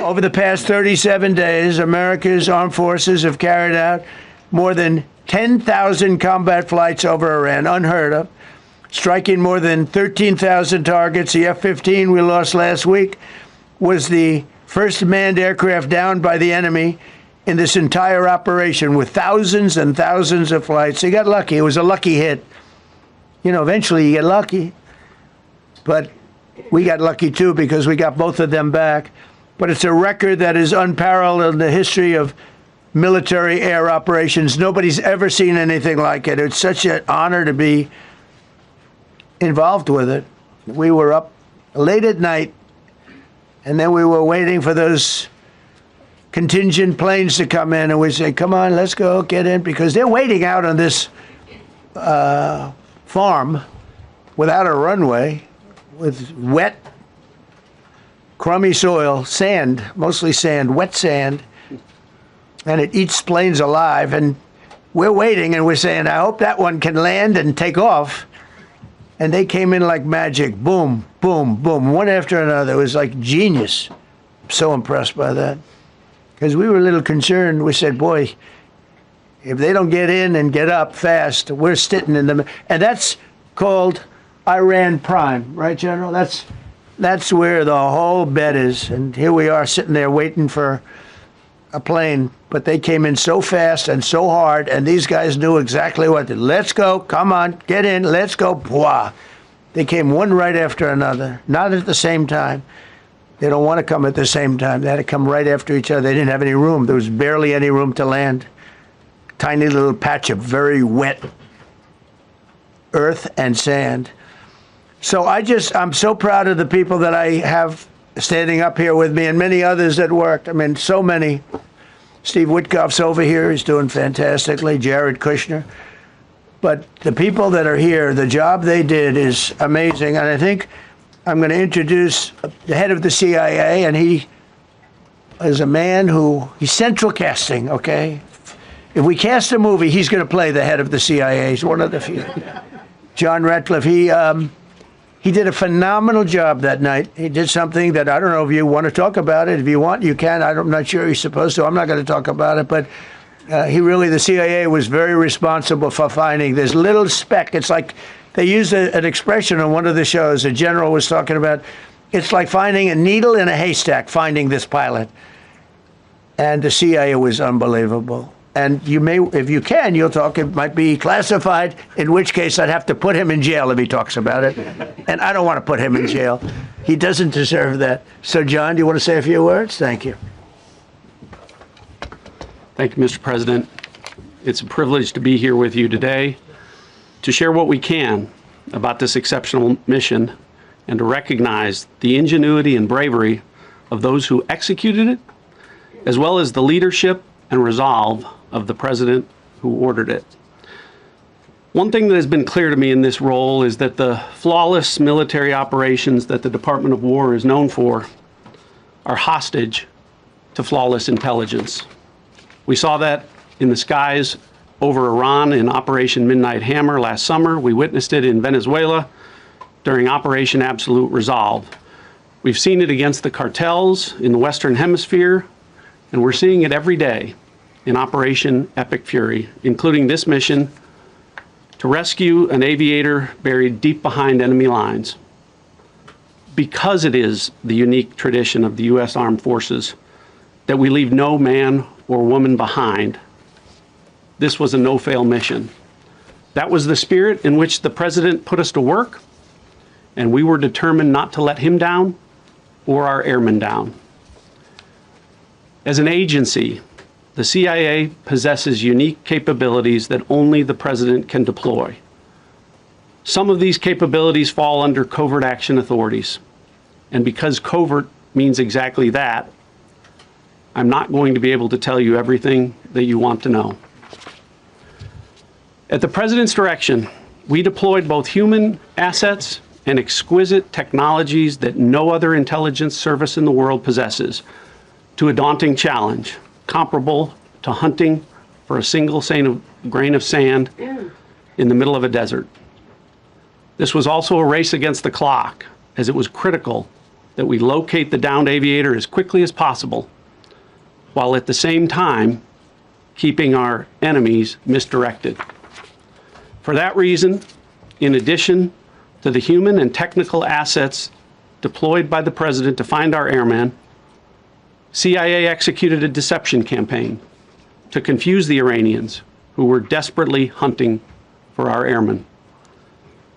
Over the past 37 days, America's armed forces have carried out more than 10,000 combat flights over Iran, unheard of, striking more than 13,000 targets. The F-15 we lost last week was the first manned aircraft downed by the enemy in this entire operation, with thousands and thousands of flights. They got lucky. It was a lucky hit. You know, eventually you get lucky. But we got lucky, too, because we got both of them back. But it's a record that is unparalleled in the history of military air operations. Nobody's ever seen anything like it. It's such an honor to be involved with it. We were up late at night, and then we were waiting for those contingent planes to come in, and we said, come on, let's go, get in, because they're waiting out on this farm without a runway, with wet, crummy soil, sand, mostly sand, wet sand, and it eats planes alive. And we're waiting, and we're saying, I hope that one can land and take off. And they came in like magic, boom, boom, boom, one after another. It was like genius. I'm so impressed by that. Because we were a little concerned. We said, boy, if they don't get in and get up fast, we're sitting in them. And that's called Iran Prime, right, General? That's where the whole bet is. And here we are sitting there waiting for a plane. But they came in so fast and so hard, and these guys knew exactly what to do. Let's go, come on, get in, let's go. Bwah. They came one right after another, not at the same time. They don't want to come at the same time. They had to come right after each other. They didn't have any room. There was barely any room to land. Tiny little patch of very wet earth and sand. So I'm so proud of the people that I have standing up here with me, and many others that worked. I mean, so many. Steve Witkoff's over here. He's doing fantastically. Jared Kushner. But the people that are here, the job they did is amazing. And I think I'm going to introduce the head of the CIA, and he is a man he's central casting, okay? If we cast a movie, he's going to play the head of the CIA. He's one of the few. John Ratcliffe, he did a phenomenal job that night. He did something that I don't know if you want to talk about it. If you want, you can. I'm not sure you're supposed to. I'm not going to talk about it. But the CIA was very responsible for finding this little speck. It's like they used an expression on one of the shows. A general was talking about, it's like finding a needle in a haystack, finding this pilot. And the CIA was unbelievable. And you may, if you can, you'll talk, it might be classified, in which case I'd have to put him in jail if he talks about it. And I don't want to put him in jail. He doesn't deserve that. So, John, do you want to say a few words? Thank you. Thank you, Mr. President. It's a privilege to be here with you today to share what we can about this exceptional mission and to recognize the ingenuity and bravery of those who executed it, as well as the leadership and resolve of the president who ordered it. One thing that has been clear to me in this role is that the flawless military operations that the Department of War is known for are hostage to flawless intelligence. We saw that in the skies over Iran in Operation Midnight Hammer last summer. We witnessed it in Venezuela during Operation Absolute Resolve. We've seen it against the cartels in the Western Hemisphere, and we're seeing it every day in Operation Epic Fury, including this mission to rescue an aviator buried deep behind enemy lines. Because it is the unique tradition of the U.S. Armed Forces that we leave no man or woman behind, this was a no-fail mission. That was the spirit in which the president put us to work, and we were determined not to let him down or our airmen down. As an agency, the CIA possesses unique capabilities that only the president can deploy. Some of these capabilities fall under covert action authorities. And because covert means exactly that, I'm not going to be able to tell you everything that you want to know. At the president's direction, we deployed both human assets and exquisite technologies that no other intelligence service in the world possesses to a daunting challenge, comparable to hunting for a single grain of sand in the middle of a desert. This was also a race against the clock, as it was critical that we locate the downed aviator as quickly as possible, while at the same time keeping our enemies misdirected. For that reason, in addition to the human and technical assets deployed by the president to find our airmen, CIA executed a deception campaign to confuse the Iranians who were desperately hunting for our airmen.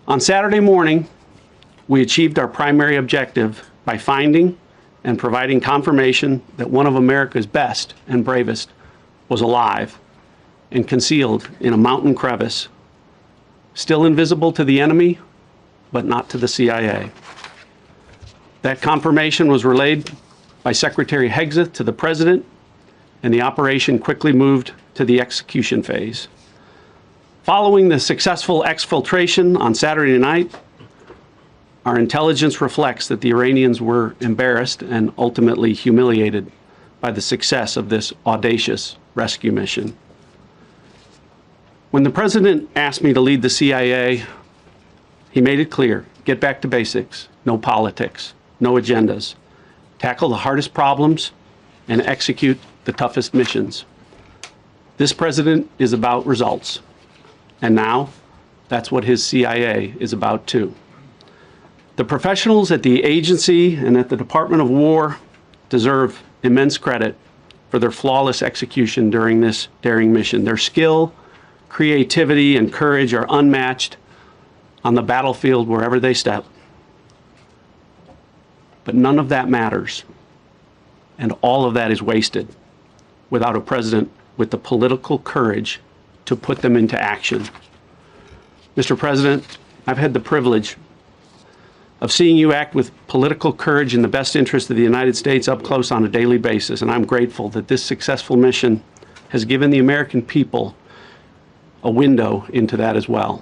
On Saturday morning, we achieved our primary objective by finding and providing confirmation that one of America's best and bravest was alive and concealed in a mountain crevice, still invisible to the enemy, but not to the CIA. That confirmation was relayed by Secretary Hegseth to the president, and the operation quickly moved to the execution phase. Following the successful exfiltration on Saturday night, our intelligence reflects that the Iranians were embarrassed and ultimately humiliated by the success of this audacious rescue mission. When the president asked me to lead the CIA, he made it clear: get back to basics, no politics, no agendas, tackle the hardest problems, and execute the toughest missions. This president is about results. And now, that's what his CIA is about too. The professionals at the agency and at the Department of War deserve immense credit for their flawless execution during this daring mission. Their skill, creativity, and courage are unmatched on the battlefield wherever they step. But none of that matters, and all of that is wasted without a president with the political courage to put them into action. Mr. President, I've had the privilege of seeing you act with political courage in the best interest of the United States up close on a daily basis, and I'm grateful that this successful mission has given the American people a window into that as well.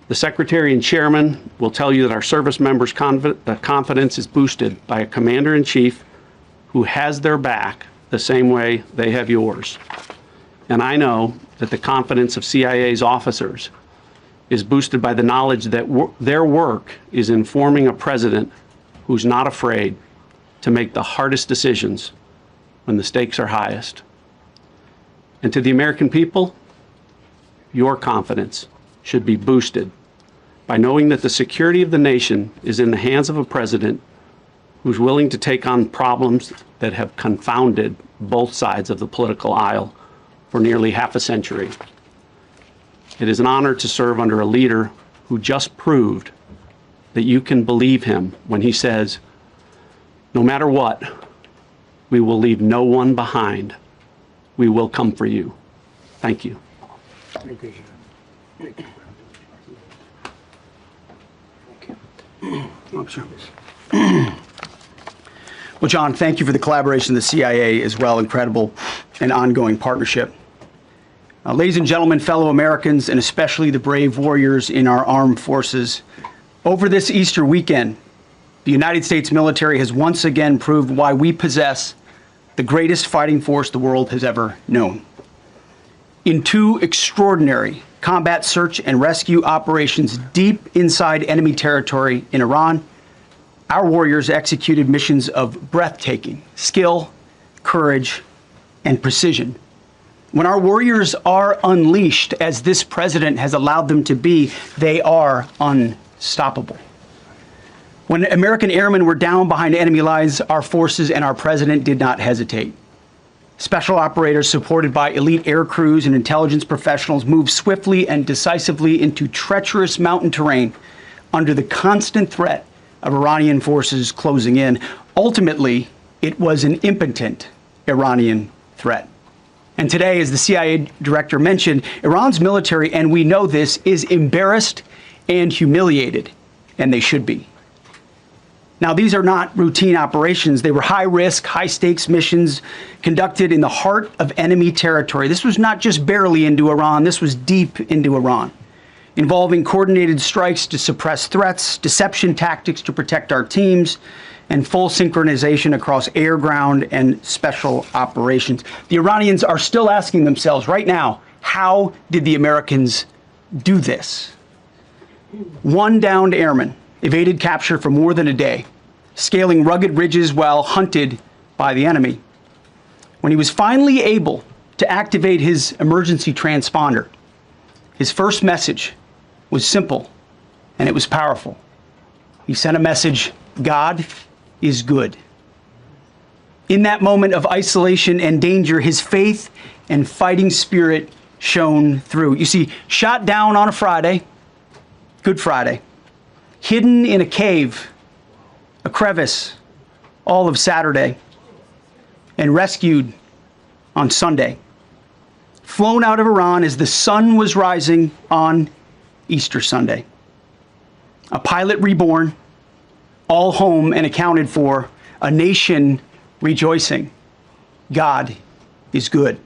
The Secretary and Chairman will tell you that our service members' confidence is boosted by a Commander-in-Chief who has their back the same way they have yours. And I know that the confidence of CIA's officers is boosted by the knowledge that their work is informing a president who's not afraid to make the hardest decisions when the stakes are highest. And to the American people, your confidence should be boosted by knowing that the security of the nation is in the hands of a president who's willing to take on problems that have confounded both sides of the political aisle for nearly half a century. It is an honor to serve under a leader who just proved that you can believe him when he says, no matter what, we will leave no one behind. We will come for you. Thank you. Thank you. Well, John, thank you for the collaboration of the CIA as well. Incredible and ongoing partnership. Ladies and gentlemen, fellow Americans, and especially the brave warriors in our armed forces, over this Easter weekend, the United States military has once again proved why we possess the greatest fighting force the world has ever known. In two extraordinary combat search and rescue operations deep inside enemy territory in Iran, our warriors executed missions of breathtaking skill, courage, and precision. When our warriors are unleashed, as this president has allowed them to be, they are unstoppable. When American airmen were down behind enemy lines, our forces and our president did not hesitate. Special operators supported by elite air crews and intelligence professionals moved swiftly and decisively into treacherous mountain terrain under the constant threat of Iranian forces closing in. Ultimately, it was an impotent Iranian threat. And today, as the CIA director mentioned, Iran's military, and we know this, is embarrassed and humiliated, and they should be. Now, these are not routine operations. They were high-risk, high-stakes missions conducted in the heart of enemy territory. This was not just barely into Iran. This was deep into Iran, involving coordinated strikes to suppress threats, deception tactics to protect our teams, and full synchronization across air, ground, and special operations. The Iranians are still asking themselves right now, how did the Americans do this? One downed airman evaded capture for more than a day, scaling rugged ridges while hunted by the enemy. When he was finally able to activate his emergency transponder, his first message was simple, and it was powerful. He sent a message, God is good. In that moment of isolation and danger, his faith and fighting spirit shone through. You see, shot down on a Friday, Good Friday, hidden in a cave, a crevice, all of Saturday, and rescued on Sunday. Flown out of Iran as the sun was rising on Easter Sunday. A pilot reborn, all home and accounted for, a nation rejoicing. God is good.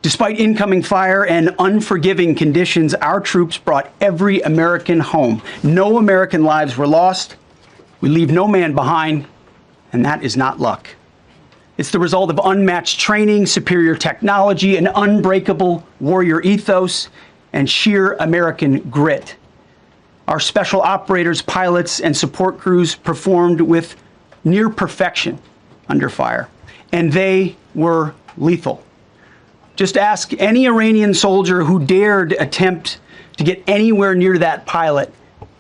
Despite incoming fire and unforgiving conditions, our troops brought every American home. No American lives were lost. We leave no man behind, and that is not luck. It's the result of unmatched training, superior technology, an unbreakable warrior ethos, and sheer American grit. Our special operators, pilots, and support crews performed with near perfection under fire, and they were lethal. Just ask any Iranian soldier who dared attempt to get anywhere near that pilot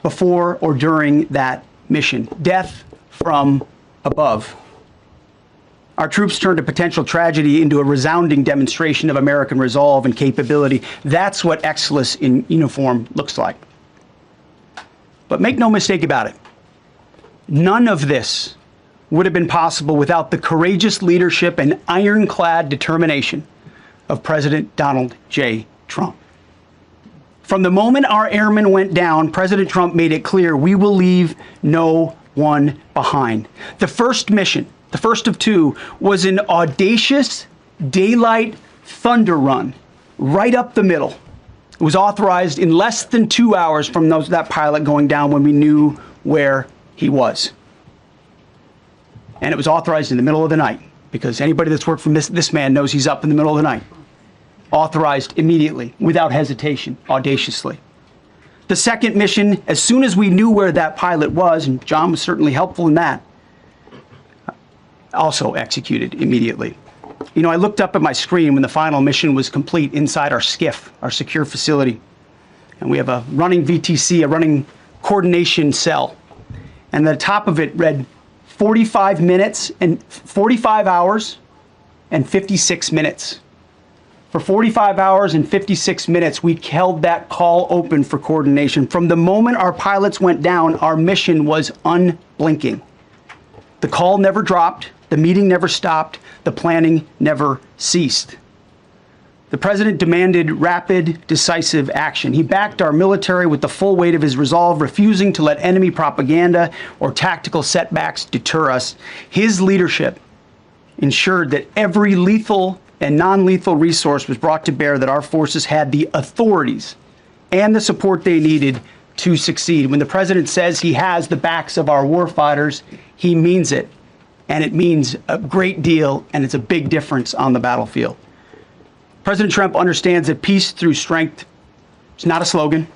before or during that mission. Death from above. Our troops turned a potential tragedy into a resounding demonstration of American resolve and capability. That's what excellence in uniform looks like. But make no mistake about it. None of this would have been possible without the courageous leadership and ironclad determination of President Donald J. Trump. From the moment our airmen went down, President Trump made it clear we will leave no one behind. The first mission, the first of two, was an audacious daylight thunder run right up the middle. It was authorized in less than 2 hours from that pilot going down when we knew where he was. And it was authorized in the middle of the night, because anybody that's worked for this man knows he's up in the middle of the night. Authorized immediately, without hesitation, audaciously. The second mission, as soon as we knew where that pilot was, and John was certainly helpful in that, also executed immediately. You know, I looked up at my screen when the final mission was complete inside our SCIF, our secure facility. And we have a running VTC, a running coordination cell. And the top of it read 45 minutes and 45 hours and 56 minutes. For 45 hours and 56 minutes, we held that call open for coordination. From the moment our pilots went down, our mission was unblinking. The call never dropped, the meeting never stopped, the planning never ceased. The president demanded rapid, decisive action. He backed our military with the full weight of his resolve, refusing to let enemy propaganda or tactical setbacks deter us. His leadership ensured that every lethal and non-lethal resource was brought to bear, that our forces had the authorities and the support they needed to succeed. When the president says he has the backs of our warfighters, he means it. And it means a great deal, and it's a big difference on the battlefield. President Trump understands that peace through strength is not a slogan.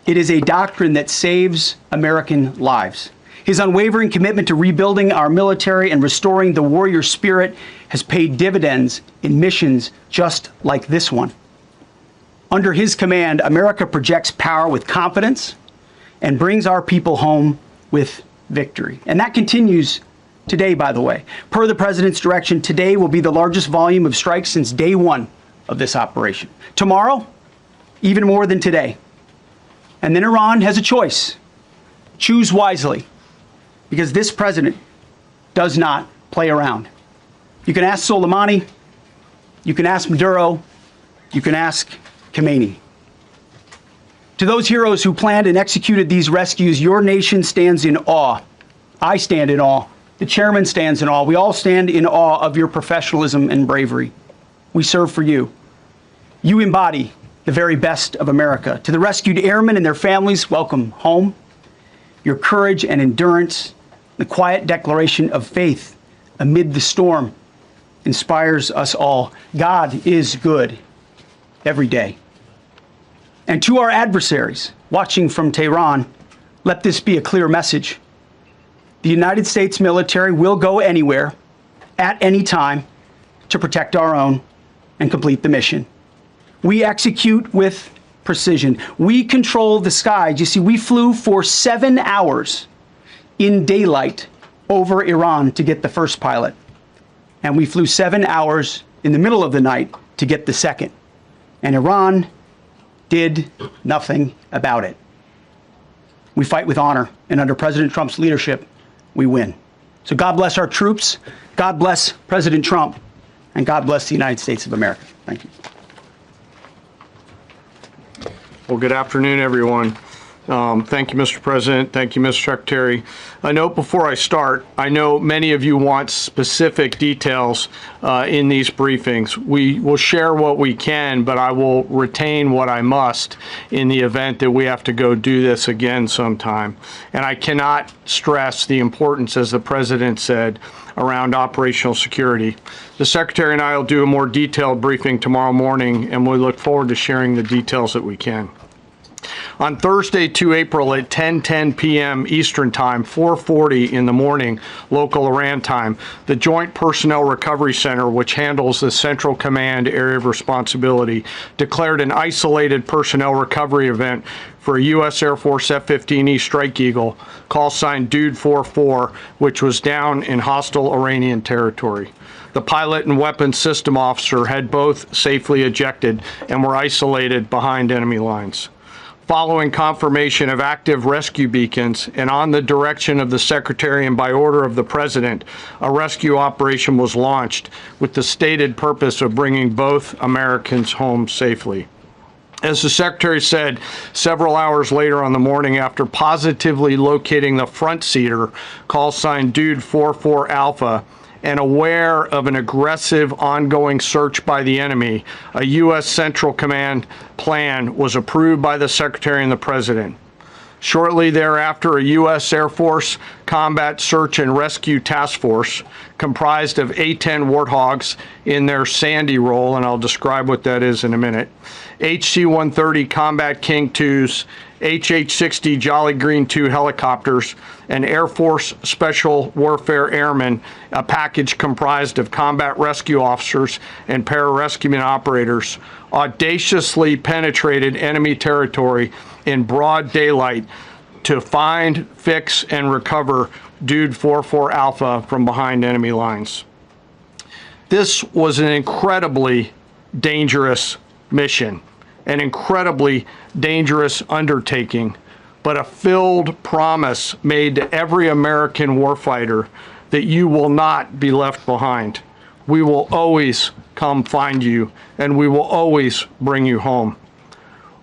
It is a doctrine that saves American lives. His unwavering commitment to rebuilding our military and restoring the warrior spirit has paid dividends in missions just like this one. Under his command, America projects power with confidence and brings our people home with victory. And that continues Today, by the way, per the president's direction, today will be the largest volume of strikes since day one of this operation. Tomorrow, even more than today. And then Iran has a choice. Choose wisely, because this president does not play around. You can ask Soleimani, you can ask Maduro, you can ask Khomeini. To those heroes who planned and executed these rescues, your nation stands in awe. I stand in awe. The chairman stands in awe. We all stand in awe of your professionalism and bravery. We serve for you. You embody the very best of America. To the rescued airmen and their families, welcome home. Your courage and endurance, the quiet declaration of faith amid the storm, inspires us all. God is good every day. And to our adversaries watching from Tehran, let this be a clear message. The United States military will go anywhere, at any time, to protect our own and complete the mission. We execute with precision. We control the skies. You see, we flew for 7 hours in daylight over Iran to get the first pilot. And we flew 7 hours in the middle of the night to get the second. And Iran did nothing about it. We fight with honor, and under President Trump's leadership, we win. So God bless our troops, God bless President Trump, and God bless the United States of America. Thank you. Well, good afternoon, everyone. Thank you, Mr. President. Thank you, Mr. Secretary. A note before I start, I know many of you want specific details in these briefings. We will share what we can, but I will retain what I must in the event that we have to go do this again sometime. And I cannot stress the importance, as the President said, around operational security. The Secretary and I will do a more detailed briefing tomorrow morning, and we look forward to sharing the details that we can. On Thursday, 2 April at 10:10 p.m. Eastern Time, 4:40 in the morning, local Iran time, the Joint Personnel Recovery Center, which handles the Central Command area of responsibility, declared an isolated personnel recovery event for a U.S. Air Force F-15E Strike Eagle, call sign Dude 44, which was down in hostile Iranian territory. The pilot and weapons system officer had both safely ejected and were isolated behind enemy lines. Following confirmation of active rescue beacons and on the direction of the Secretary and by order of the President, a rescue operation was launched with the stated purpose of bringing both Americans home safely. As the Secretary said, several hours later on the morning after positively locating the front seater, call sign Dude 44 Alpha, and aware of an aggressive ongoing search by the enemy, a U.S. Central Command plan was approved by the Secretary and the President. Shortly thereafter, a U.S. Air Force Combat Search and Rescue Task Force, comprised of A-10 Warthogs in their Sandy role, and I'll describe what that is in a minute, HC-130 Combat King IIs, HH-60 Jolly Green II helicopters, and Air Force Special Warfare Airmen, a package comprised of combat rescue officers and pararescueman operators, audaciously penetrated enemy territory in broad daylight to find, fix, and recover Dude 44 Alpha from behind enemy lines. This was an incredibly dangerous mission, an incredibly dangerous undertaking, but a filled promise made to every American warfighter that you will not be left behind. We will always come find you, and we will always bring you home.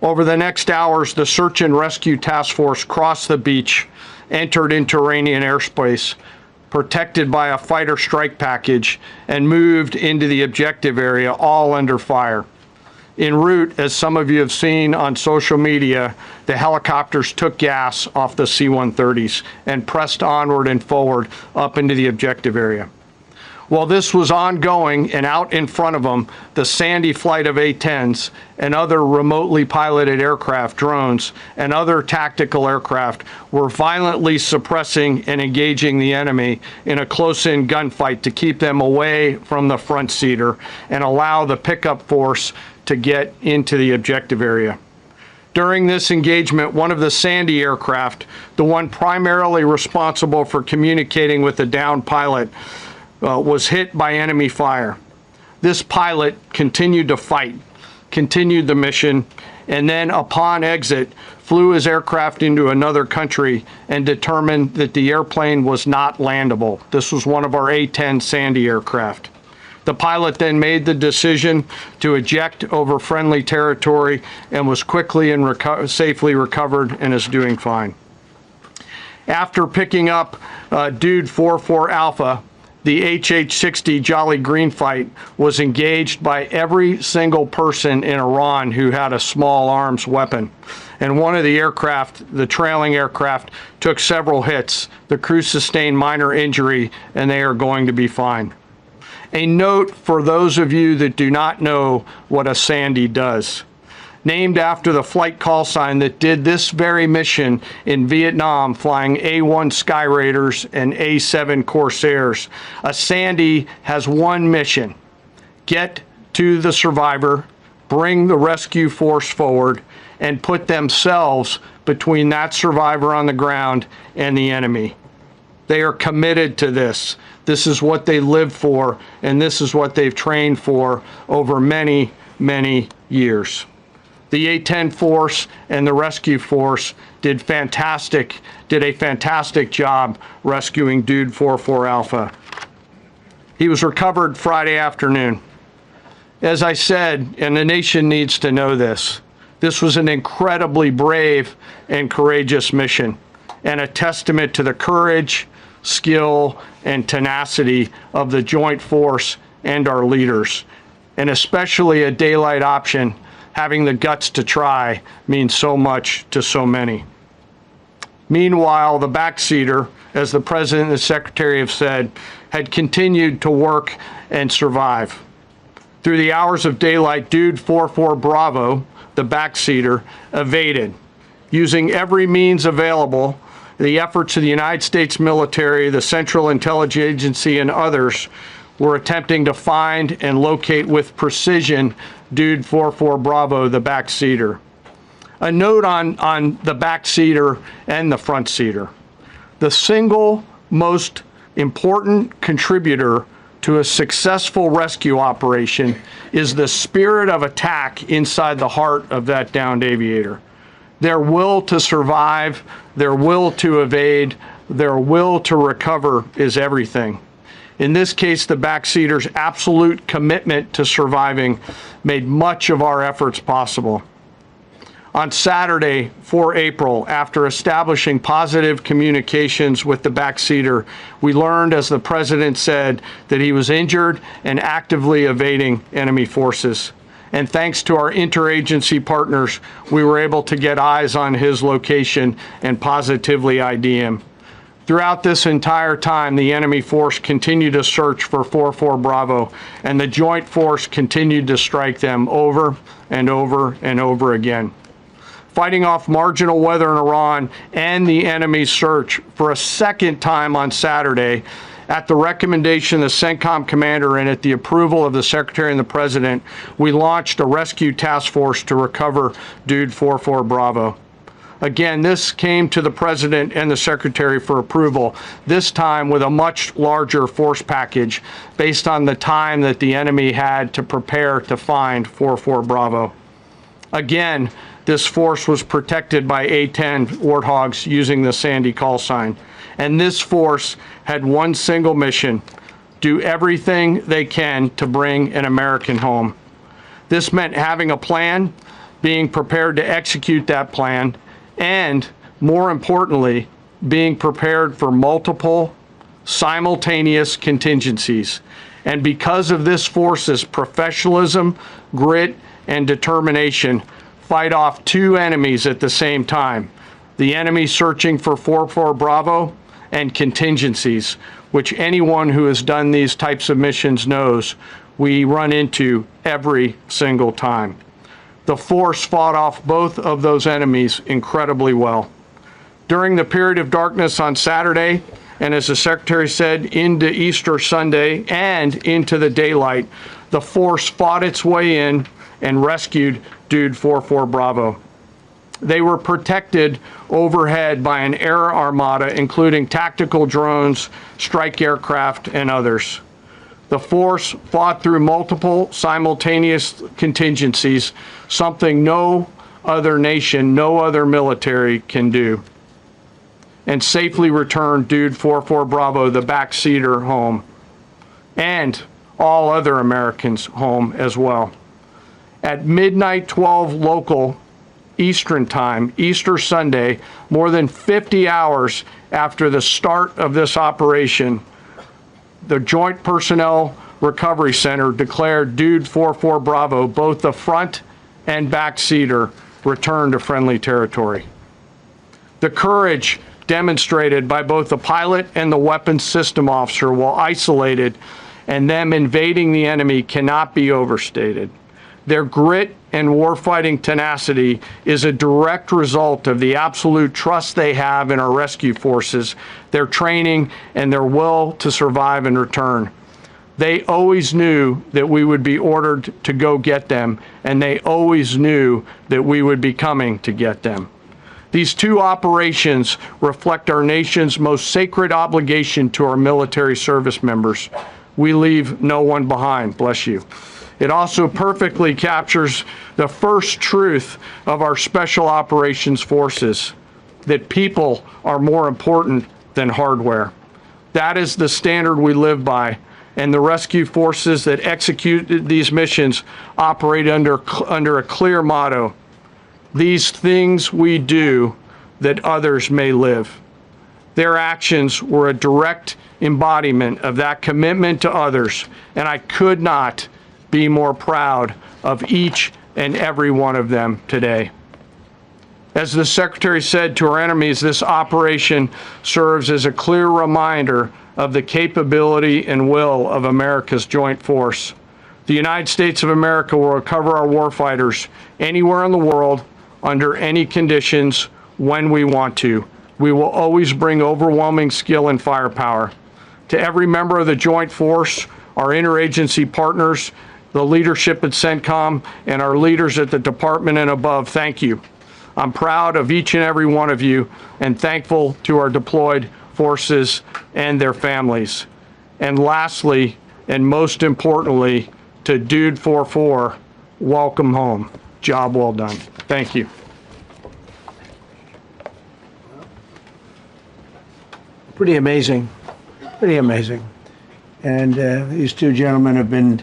Over the next hours, the Search and Rescue Task Force crossed the beach, entered into Iranian airspace, protected by a fighter strike package, and moved into the objective area, all under fire. En route, as some of you have seen on social media, the helicopters took gas off the C-130s and pressed onward and forward up into the objective area. While this was ongoing and out in front of them, the Sandy flight of A-10s and other remotely piloted aircraft, drones, and other tactical aircraft were violently suppressing and engaging the enemy in a close-in gunfight to keep them away from the front seater and allow the pickup force to get into the objective area. During this engagement, one of the Sandy aircraft, the one primarily responsible for communicating with the downed pilot, was hit by enemy fire. This pilot continued to fight, continued the mission, and then upon exit, flew his aircraft into another country and determined that the airplane was not landable. This was one of our A-10 Sandy aircraft. The pilot then made the decision to eject over friendly territory and was quickly and safely recovered and is doing fine. After picking up Dude 44 Alpha, the HH-60 Jolly Green fight was engaged by every single person in Iran who had a small arms weapon. And one of the aircraft, the trailing aircraft, took several hits. The crew sustained minor injury and they are going to be fine. A note for those of you that do not know what a Sandy does. Named after the flight call sign that did this very mission in Vietnam, flying A-1 Sky Raiders and A-7 Corsairs. A Sandy has one mission: get to the survivor, bring the rescue force forward, and put themselves between that survivor on the ground and the enemy. They are committed to this. This is what they live for, and this is what they've trained for over many, many years. The A-10 force and the rescue force did a fantastic job rescuing Dude 44 Alpha. He was recovered Friday afternoon. As I said, and the nation needs to know this, this was an incredibly brave and courageous mission, and a testament to the courage, skill, and tenacity of the joint force and our leaders. And especially a daylight option, having the guts to try, means so much to so many. Meanwhile, the backseater, as the President and the Secretary have said, had continued to work and survive. Through the hours of daylight, Dude 44 Bravo, the backseater, evaded. Using every means available, the efforts of the United States military, the Central Intelligence Agency, and others were attempting to find and locate with precision Dude 44 Bravo, the backseater. A note on the backseater and the front seater. The single most important contributor to a successful rescue operation is the spirit of attack inside the heart of that downed aviator. Their will to survive, their will to evade, their will to recover is everything. In this case, the backseater's absolute commitment to surviving made much of our efforts possible. On Saturday, 4 April, after establishing positive communications with the backseater, we learned, as the President said, that he was injured and actively evading enemy forces. And thanks to our interagency partners, we were able to get eyes on his location and positively ID him. Throughout this entire time, the enemy force continued to search for 44 Bravo, and the joint force continued to strike them over and over and over again. Fighting off marginal weather in Iran and the enemy's search for a second time on Saturday, at the recommendation of the CENTCOM commander and at the approval of the Secretary and the President, we launched a rescue task force to recover Dude 44 Bravo. Again, this came to the President and the Secretary for approval, this time with a much larger force package based on the time that the enemy had to prepare to find 44 Bravo. Again, this force was protected by A-10 Warthogs using the Sandy call sign. And this force had one single mission: do everything they can to bring an American home. This meant having a plan, being prepared to execute that plan, and, more importantly, being prepared for multiple, simultaneous contingencies. And because of this force's professionalism, grit, and determination, fight off two enemies at the same time: the enemy searching for 44 Bravo and contingencies, which anyone who has done these types of missions knows we run into every single time. The force fought off both of those enemies incredibly well. During the period of darkness on Saturday, and as the Secretary said, into Easter Sunday and into the daylight, the force fought its way in and rescued Dude 44 Bravo. They were protected overhead by an air armada, including tactical drones, strike aircraft, and others. The force fought through multiple simultaneous contingencies, something no other nation, no other military can do, and safely returned Dude 44 Bravo, the backseater, home, and all other Americans home as well. At midnight 12 local Eastern time, Easter Sunday, more than 50 hours after the start of this operation, the Joint Personnel Recovery Center declared Dude 44 Bravo, both the front and back seater, returned to friendly territory. The courage demonstrated by both the pilot and the weapons system officer while isolated and them invading the enemy cannot be overstated. Their grit and warfighting tenacity is a direct result of the absolute trust they have in our rescue forces, their training, and their will to survive and return. They always knew that we would be ordered to go get them, and they always knew that we would be coming to get them. These two operations reflect our nation's most sacred obligation to our military service members. We leave no one behind, bless you. It also perfectly captures the first truth of our special operations forces, that people are more important than hardware. That is the standard we live by, and the rescue forces that execute these missions operate under a clear motto: these things we do that others may live. Their actions were a direct embodiment of that commitment to others, and I could not be more proud of each and every one of them today. As the Secretary said to our enemies, this operation serves as a clear reminder of the capability and will of America's joint force. The United States of America will recover our warfighters anywhere in the world, under any conditions, when we want to. We will always bring overwhelming skill and firepower. To every member of the joint force, our interagency partners, the leadership at CENTCOM, and our leaders at the department and above, thank you. I'm proud of each and every one of you and thankful to our deployed forces and their families. And lastly, and most importantly, to Dude 44, welcome home. Job well done. Thank you. Pretty amazing. Pretty amazing. And these two gentlemen have been,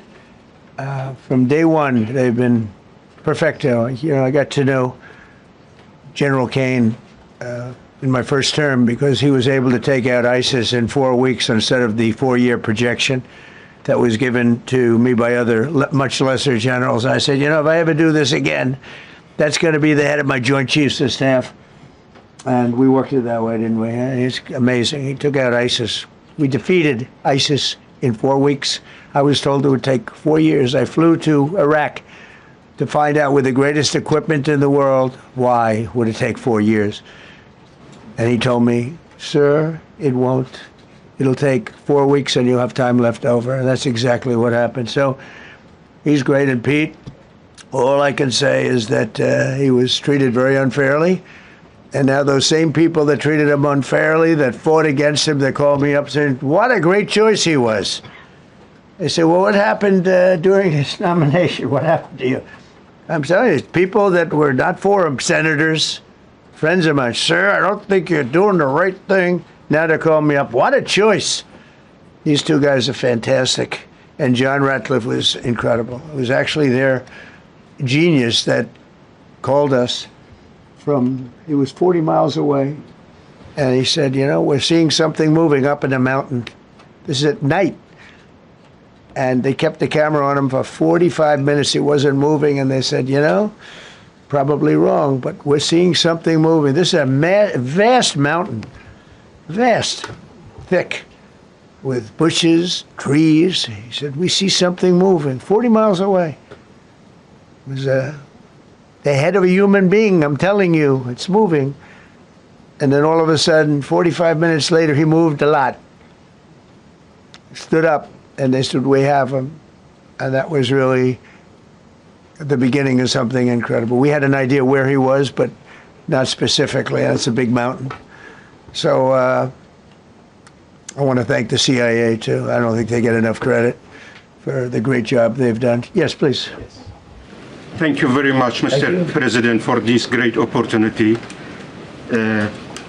from day one, they've been perfecto. You know, I got to know General Kane in my first term because he was able to take out ISIS in 4 weeks instead of the 4-year projection that was given to me by other much lesser generals. And I said, you know, if I ever do this again, that's going to be the head of my Joint Chiefs of Staff. And we worked it that way, didn't we? It's amazing. He took out ISIS. We defeated ISIS in 4 weeks. I was told it would take 4 years. I flew to Iraq to find out with the greatest equipment in the world, why would it take 4 years? And he told me, sir, it won't. It'll take 4 weeks and you'll have time left over. And that's exactly what happened. So he's great. And Pete, all I can say is that he was treated very unfairly. And now those same people that treated him unfairly, that fought against him, that called me up saying, what a great choice he was. They said, well, what happened during his nomination? What happened to you? I'm telling you, people that were not for him, senators, friends of mine, sir, I don't think you're doing the right thing. Now they're calling me up. What a choice. These two guys are fantastic. And John Ratcliffe was incredible. It was actually their genius that called us from, he was 40 miles away. And he said, you know, we're seeing something moving up in the mountain. This is at night. And they kept the camera on him for 45 minutes. It wasn't moving. And they said, you know, probably wrong, but we're seeing something moving. This is a vast mountain, vast, thick, with bushes, trees. He said, we see something moving 40 miles away. It was the head of a human being, I'm telling you, it's moving. And then all of a sudden, 45 minutes later, he moved a lot. Stood up, and they said, we have him. And that was really the beginning of something incredible. We had an idea where he was, but not specifically. That's a big mountain. So I want to thank the CIA, too. I don't think they get enough credit for the great job they've done. Yes, please. Thank you very much, Mr. President, for this great opportunity.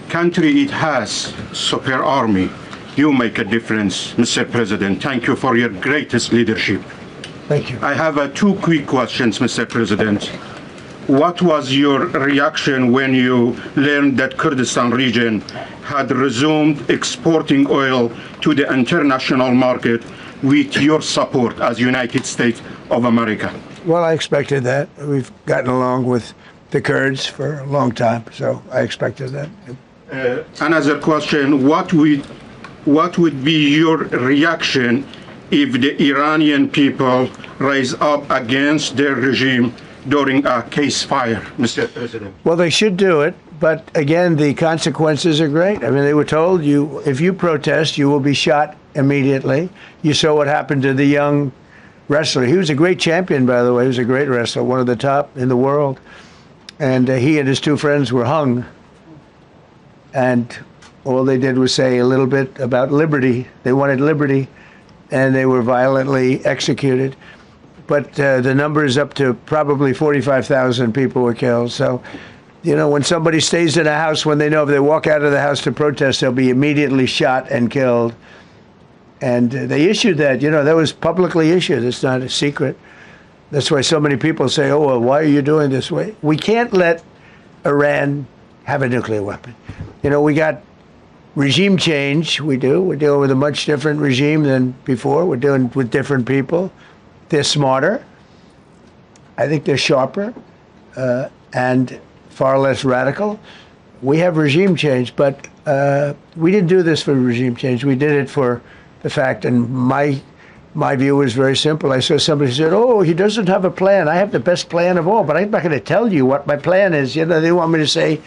Country, it has super army. You make a difference, Mr. President. Thank you for your greatest leadership. Thank you. I have two quick questions, Mr. President. What was your reaction when you learned that Kurdistan region had resumed exporting oil to the international market with your support as United States of America? Well, I expected that. We've gotten along with the Kurds for a long time, so I expected that. Another question, what would be your reaction if the Iranian people rise up against their regime during a ceasefire, Mr. President? Well, they should do it, but again, the consequences are great. I mean, they were told if you protest, you will be shot immediately. You saw what happened to the young wrestler. He was a great champion, by the way. He was a great wrestler, one of the top in the world. And he and his two friends were hung. And all they did was say a little bit about liberty. They wanted liberty, and they were violently executed. But the number is up to probably 45,000 people were killed. So, you know, when somebody stays in a house, when they know if they walk out of the house to protest, they'll be immediately shot and killed. And they issued that, you know, that was publicly issued. It's not a secret. That's why so many people say, oh, well, why are you doing this way? We can't let Iran have a nuclear weapon. You know, we got regime change. We do. We're dealing with a much different regime than before. We're dealing with different people. They're smarter. I think they're sharper and far less radical. We have regime change, but we didn't do this for regime change. We did it for the fact, and my view was very simple. I saw somebody said, oh, he doesn't have a plan. I have the best plan of all, but I'm not going to tell you what my plan is. You know, they want me to say,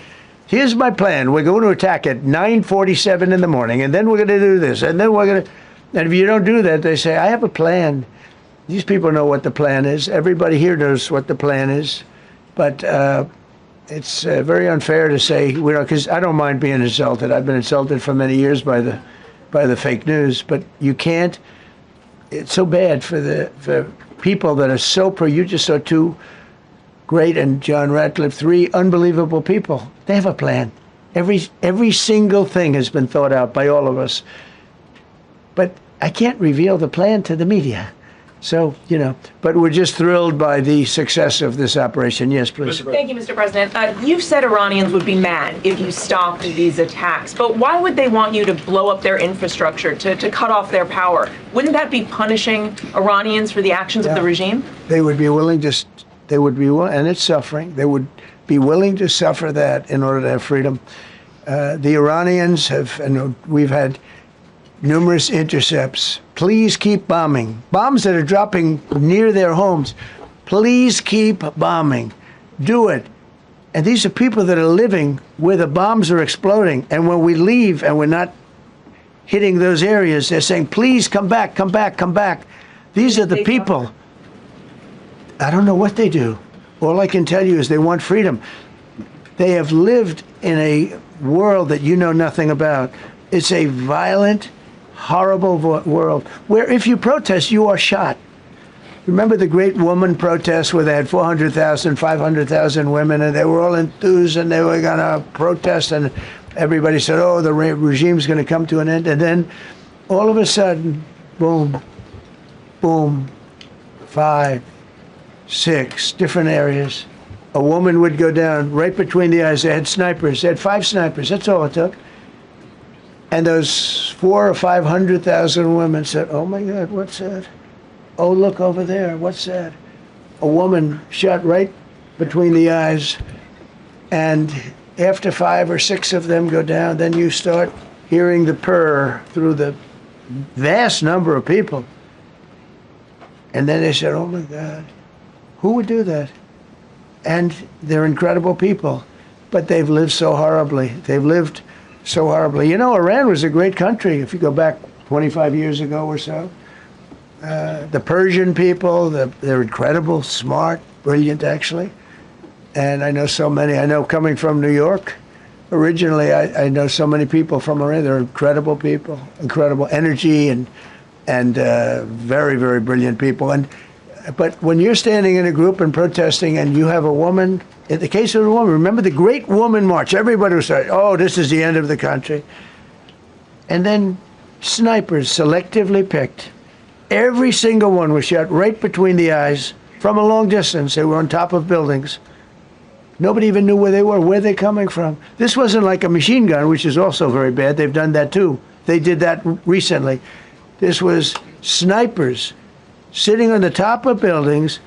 here's my plan. We're going to attack at 9:47 in the morning, and then we're going to do this, and then we're going to, and if you don't do that, they say, I have a plan. These people know what the plan is. Everybody here knows what the plan is, but it's very unfair to say, because I don't mind being insulted. I've been insulted for many years by the fake news, but you can't. It's so bad for people that are so you just saw two great, and John Ratcliffe, three unbelievable people. They have a plan. Every single thing has been thought out by all of us. But I can't reveal the plan to the media. So, you know, but we're just thrilled by the success of this operation. Yes, please. Thank you, Mr. President. You've said Iranians would be mad if you stopped these attacks, but why would they want you to blow up their infrastructure, to cut off their power? Wouldn't that be punishing Iranians for the actions of the regime? They would be willing to, and it's suffering, they would be willing to suffer that in order to have freedom. The Iranians have, and we've had numerous intercepts. Please keep bombing. Bombs that are dropping near their homes. Please keep bombing. Do it. And these are people that are living where the bombs are exploding. And when we leave and we're not hitting those areas, they're saying, please come back, come back, come back. These are the people. I don't know what they do. All I can tell you is they want freedom. They have lived in a world that you know nothing about. It's a violent, horrible world where if you protest, you are shot. Remember the great woman protests where they had 400,000, 500,000 women, and they were all enthused and they were going to protest, and everybody said, oh, the regime's going to come to an end. And then all of a sudden, boom, boom, 5, 6 different areas. A woman would go down right between the eyes. They had snipers. They had 5 snipers. That's all it took. And those 400,000 or 500,000 women said, oh my God, what's that? Oh, look over there, what's that? A woman shot right between the eyes. And after 5 or 6 of them go down, then you start hearing the purr through the vast number of people. And then they said, oh my God, who would do that? And they're incredible people, but they've lived so horribly. They've lived so horribly. You know, Iran was a great country if you go back 25 years ago or so. The Persian people, they're incredible, smart, brilliant actually. And I know so many. I know coming from New York, originally, I know so many people from around. They're incredible people, incredible energy, and very, very brilliant people. But when you're standing in a group and protesting, and you have a woman, in the case of a woman, remember the Great Woman March. Everybody was saying, "Oh, this is the end of the country," and then snipers selectively picked. Every single one was shot right between the eyes from a long distance. They were on top of buildings. Nobody even knew where they were, where they're coming from. This wasn't like a machine gun, which is also very bad. They've done that too. They did that recently. This was snipers sitting on the top of buildings,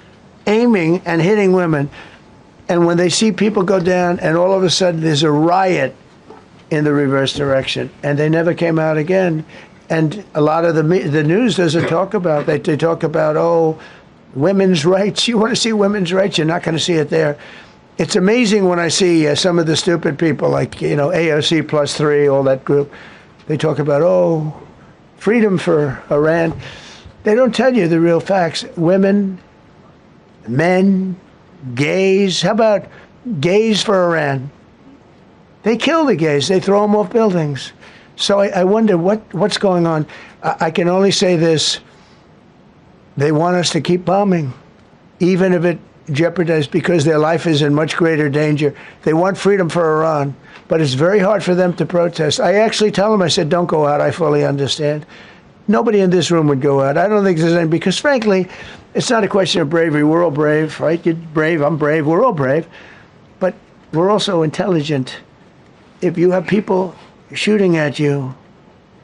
aiming and hitting women. And when they see people go down, and all of a sudden there's a riot in the reverse direction, and they never came out again. And a lot of the news doesn't talk about that. They talk about, oh, women's rights. You want to see women's rights? You're not going to see it there. It's amazing when I see some of the stupid people like, AOC +3, all that group. They talk about, oh, freedom for Iran. They don't tell you the real facts. Women, men, gays. How about gays for Iran? They kill the gays. They throw them off buildings. So I wonder what's going on. I can only say this. They want us to keep bombing, even if it jeopardizes, because their life is in much greater danger. They want freedom for Iran, but it's very hard for them to protest. I actually tell them, I said, don't go out. I fully understand. Nobody in this room would go out. I don't think there's any, because frankly, it's not a question of bravery. We're all brave, right? You're brave, I'm brave, we're all brave. But we're also intelligent. If you have people shooting at you,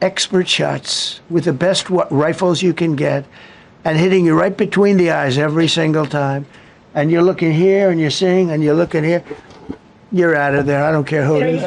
expert shots with the best rifles you can get, and hitting you right between the eyes every single time, and you're looking here and you're seeing and you're looking here, you're out of there. I don't care who it is.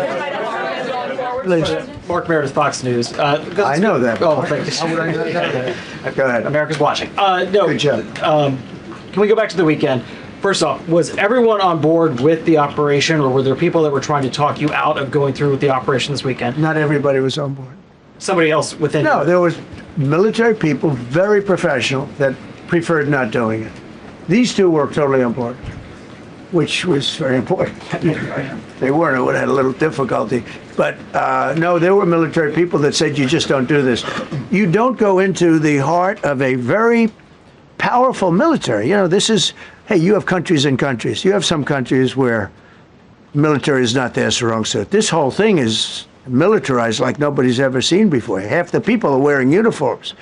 Please. Mark Meredith, Fox News. I know that. Oh, thank you. How would I know that? Go ahead. America's watching. No. Good job. Can we go back to the weekend? First off, was everyone on board with the operation, or were there people that were trying to talk you out of going through with the operation this weekend? Not everybody was on board. Somebody else within? No, there was military people, very professional, that preferred not doing it. These two were totally on board, which was very important. They weren't, it would have had a little difficulty. But no, there were military people that said, you just don't do this. You don't go into the heart of a very powerful military. This is, hey, you have countries and countries. You have some countries where military is not their strong suit. This whole thing is militarized like nobody's ever seen before. Half the people are wearing uniforms.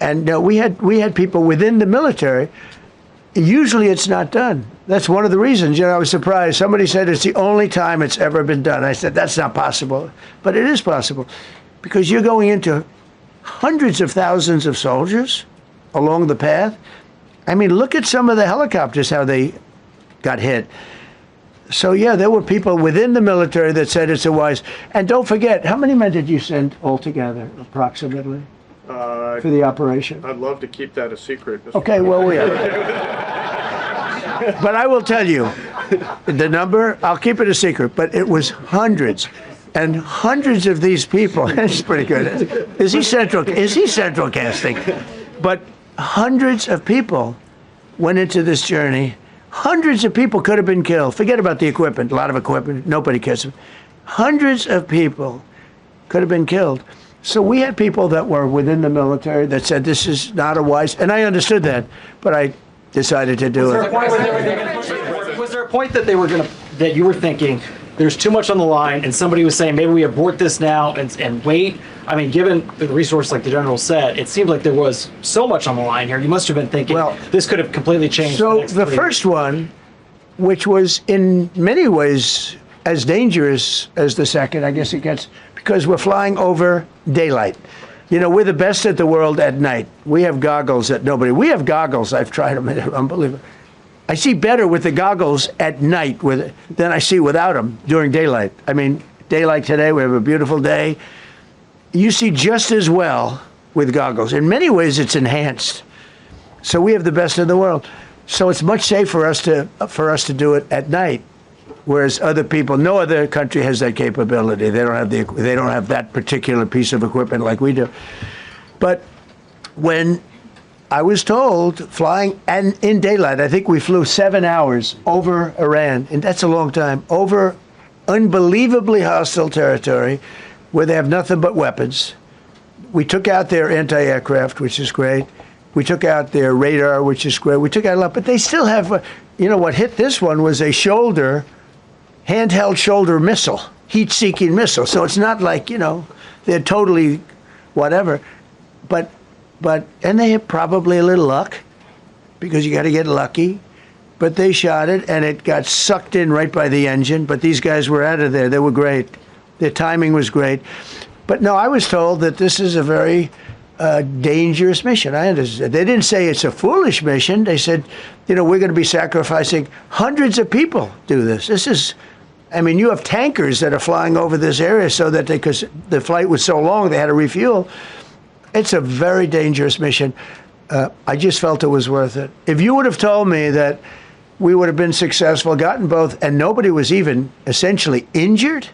And we had people within the military. Usually it's not done. That's one of the reasons. I was surprised. Somebody said it's the only time it's ever been done. I said, that's not possible. But it is possible, because you're going into hundreds of thousands of soldiers along the path. I mean, look at some of the helicopters, how they got hit. So, yeah, there were people within the military that said it's a wise. And don't forget, how many men did you send altogether, approximately, for the operation? I'd love to keep that a secret. Okay, well, we are. But I will tell you, the number, I'll keep it a secret, but it was hundreds. And hundreds of these people, that's pretty good. Is he central casting? But hundreds of people went into this journey. Hundreds of people could have been killed. Forget about the equipment, a lot of equipment, nobody cares. Hundreds of people could have been killed. So we had people that were within the military that said this is not a wise, and I understood that, but I decided to do it. Was there a point that that you were thinking, there's too much on the line, and somebody was saying, maybe we abort this now and wait? I mean, given the resource, like the general said, it seemed like there was so much on the line here. You must have been thinking, well, this could have completely changed. So the first one, which was in many ways as dangerous as the second, I guess it gets, because we're flying over daylight. We're the best at the world at night. We have goggles that we have goggles. I've tried them. They're unbelievable. I see better with the goggles at night than I see without them during daylight. I mean, daylight today, we have a beautiful day. You see just as well with goggles. In many ways, it's enhanced. So we have the best in the world. So it's much safer for us to do it at night, whereas other people, no other country has that capability. They don't have that particular piece of equipment like we do. But when I was told, flying and in daylight, I think we flew 7 hours over Iran, and that's a long time, over unbelievably hostile territory where they have nothing but weapons. We took out their anti-aircraft, which is great. We took out their radar, which is great. We took out a lot, but they still have, what hit this one was a handheld shoulder missile, heat-seeking missile. So it's not like, they're totally whatever. And they had probably a little luck, because you got to get lucky. But they shot it, and it got sucked in right by the engine. But these guys were out of there. They were great. Their timing was great. But no, I was told that this is a very dangerous mission. I understand. They didn't say it's a foolish mission. They said, we're going to be sacrificing hundreds of people do this. This is, you have tankers that are flying over this area so that because the flight was so long, they had to refuel. It's a very dangerous mission. I just felt it was worth it. If you would have told me that we would have been successful, gotten both, and nobody was even essentially injured,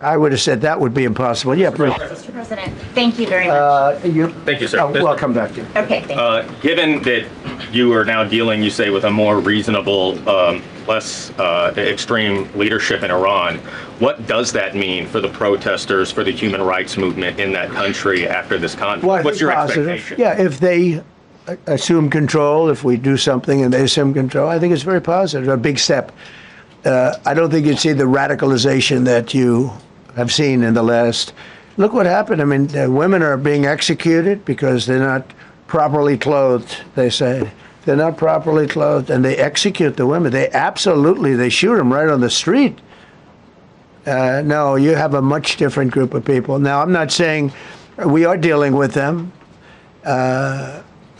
I would have said that would be impossible. Yeah, please. Mr. President, thank you very much. Thank you, sir. We'll come back to you. Okay, thank you. Given that you are now dealing, you say, with a more reasonable, less extreme leadership in Iran, what does that mean for the protesters, for the human rights movement in that country after this conflict? Well, what's your positive. expectation? Yeah, if they assume control, if we do something and they assume control, I think it's very positive, a big step. I don't think you'd see the radicalization that you have seen in the last. Look what happened. Women are being executed because they're not properly clothed, they say. They're not properly clothed, and they execute the women. They shoot them right on the street. No, you have a much different group of people. Now, I'm not saying we are dealing with them.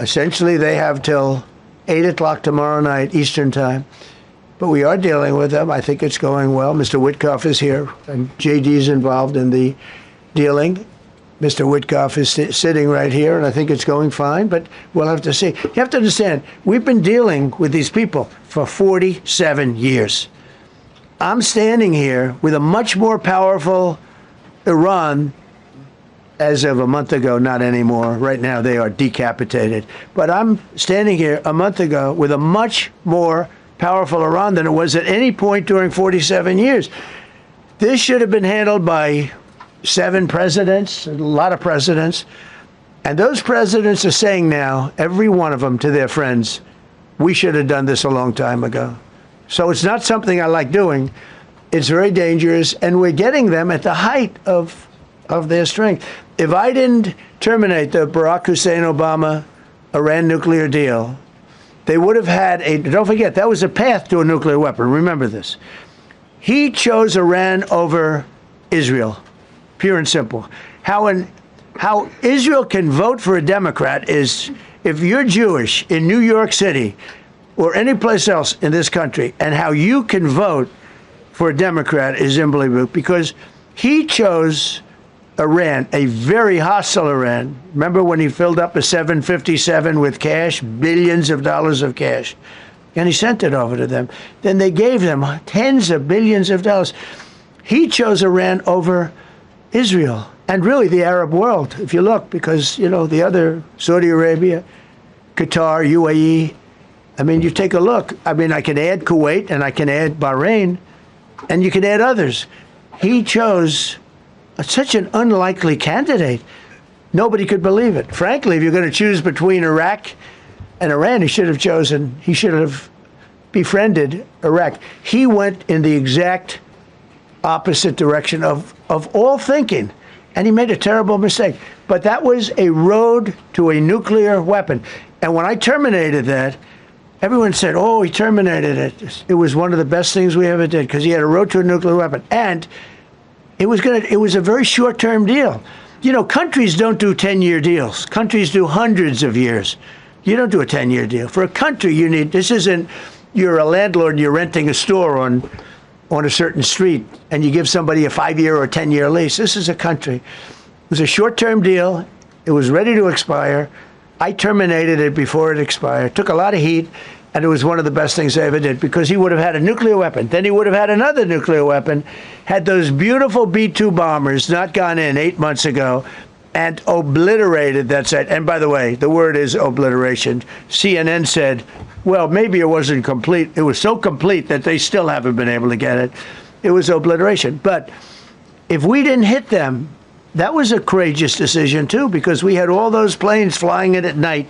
Essentially, they have till 8 o'clock tomorrow night, Eastern time. But we are dealing with them. I think it's going well. Mr. Witkoff is here, and JD's involved in the dealing. Mr. Witkoff is sitting right here, and I think it's going fine, but we'll have to see. You have to understand, we've been dealing with these people for 47 years. I'm standing here with a much more powerful Iran as of a month ago, not anymore. Right now, they are decapitated. But I'm standing here a month ago with a much more powerful Iran than it was at any point during 47 years. This should have been handled by 7 presidents, a lot of presidents. And those presidents are saying now, every one of them to their friends, we should have done this a long time ago. So it's not something I like doing. It's very dangerous, and we're getting them at the height of their strength. If I didn't terminate the Barack Hussein Obama Iran nuclear deal, they would have had don't forget, that was a path to a nuclear weapon. Remember this. He chose Iran over Israel, pure and simple. How Israel can vote for a Democrat is if you're Jewish in New York City or any place else in this country, and how you can vote for a Democrat is unbelievable, because he chose Iran, a very hostile Iran. Remember when he filled up a 757 with cash, billions of dollars of cash, and he sent it over to them. Then they gave them tens of billions of dollars. He chose Iran over Israel and really the Arab world, if you look, because, the other, Saudi Arabia, Qatar, UAE, you take a look. I can add Kuwait and I can add Bahrain, and you can add others. He chose such an unlikely candidate. Nobody could believe it. Frankly, if you're going to choose between Iraq and Iran, he should have befriended Iraq. He went in the exact opposite direction of all thinking, and he made a terrible mistake. But that was a road to a nuclear weapon. And when I terminated that, everyone said, oh, he terminated it. It was one of the best things we ever did, because he had a road to a nuclear weapon. And it was a very short-term deal. Countries don't do 10-year deals. Countries do hundreds of years. You don't do a 10-year deal. For a country, this isn't, you're a landlord and you're renting a store on a certain street, and you give somebody a 5-year or a 10-year lease. This is a country. It was a short-term deal. It was ready to expire. I terminated it before it expired. Took a lot of heat, and it was one of the best things I ever did, because he would have had a nuclear weapon. Then he would have had another nuclear weapon, had those beautiful B-2 bombers not gone in 8 months ago, and obliterated that site. And by the way, the word is obliteration. CNN said, well, maybe it wasn't complete. It was so complete that they still haven't been able to get it. It was obliteration. But if we didn't hit them, that was a courageous decision, too, because we had all those planes flying in at night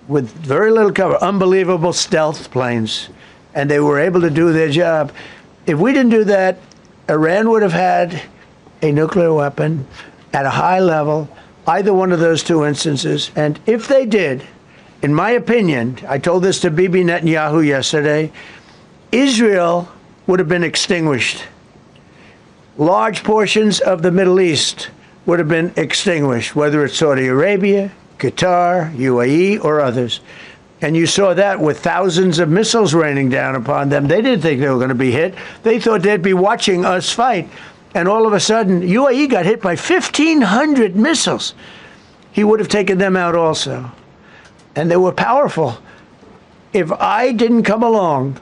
with very little cover, unbelievable stealth planes, and they were able to do their job. If we didn't do that, Iran would have had a nuclear weapon at a high level, either one of those two instances. And if they did, in my opinion, I told this to Bibi Netanyahu yesterday, Israel would have been extinguished. Large portions of the Middle East would have been extinguished, whether it's Saudi Arabia, Qatar, UAE, or others. And you saw that with thousands of missiles raining down upon them. They didn't think they were going to be hit. They thought they'd be watching us fight. And all of a sudden, UAE got hit by 1,500 missiles. He would have taken them out also. And they were powerful. If I didn't come along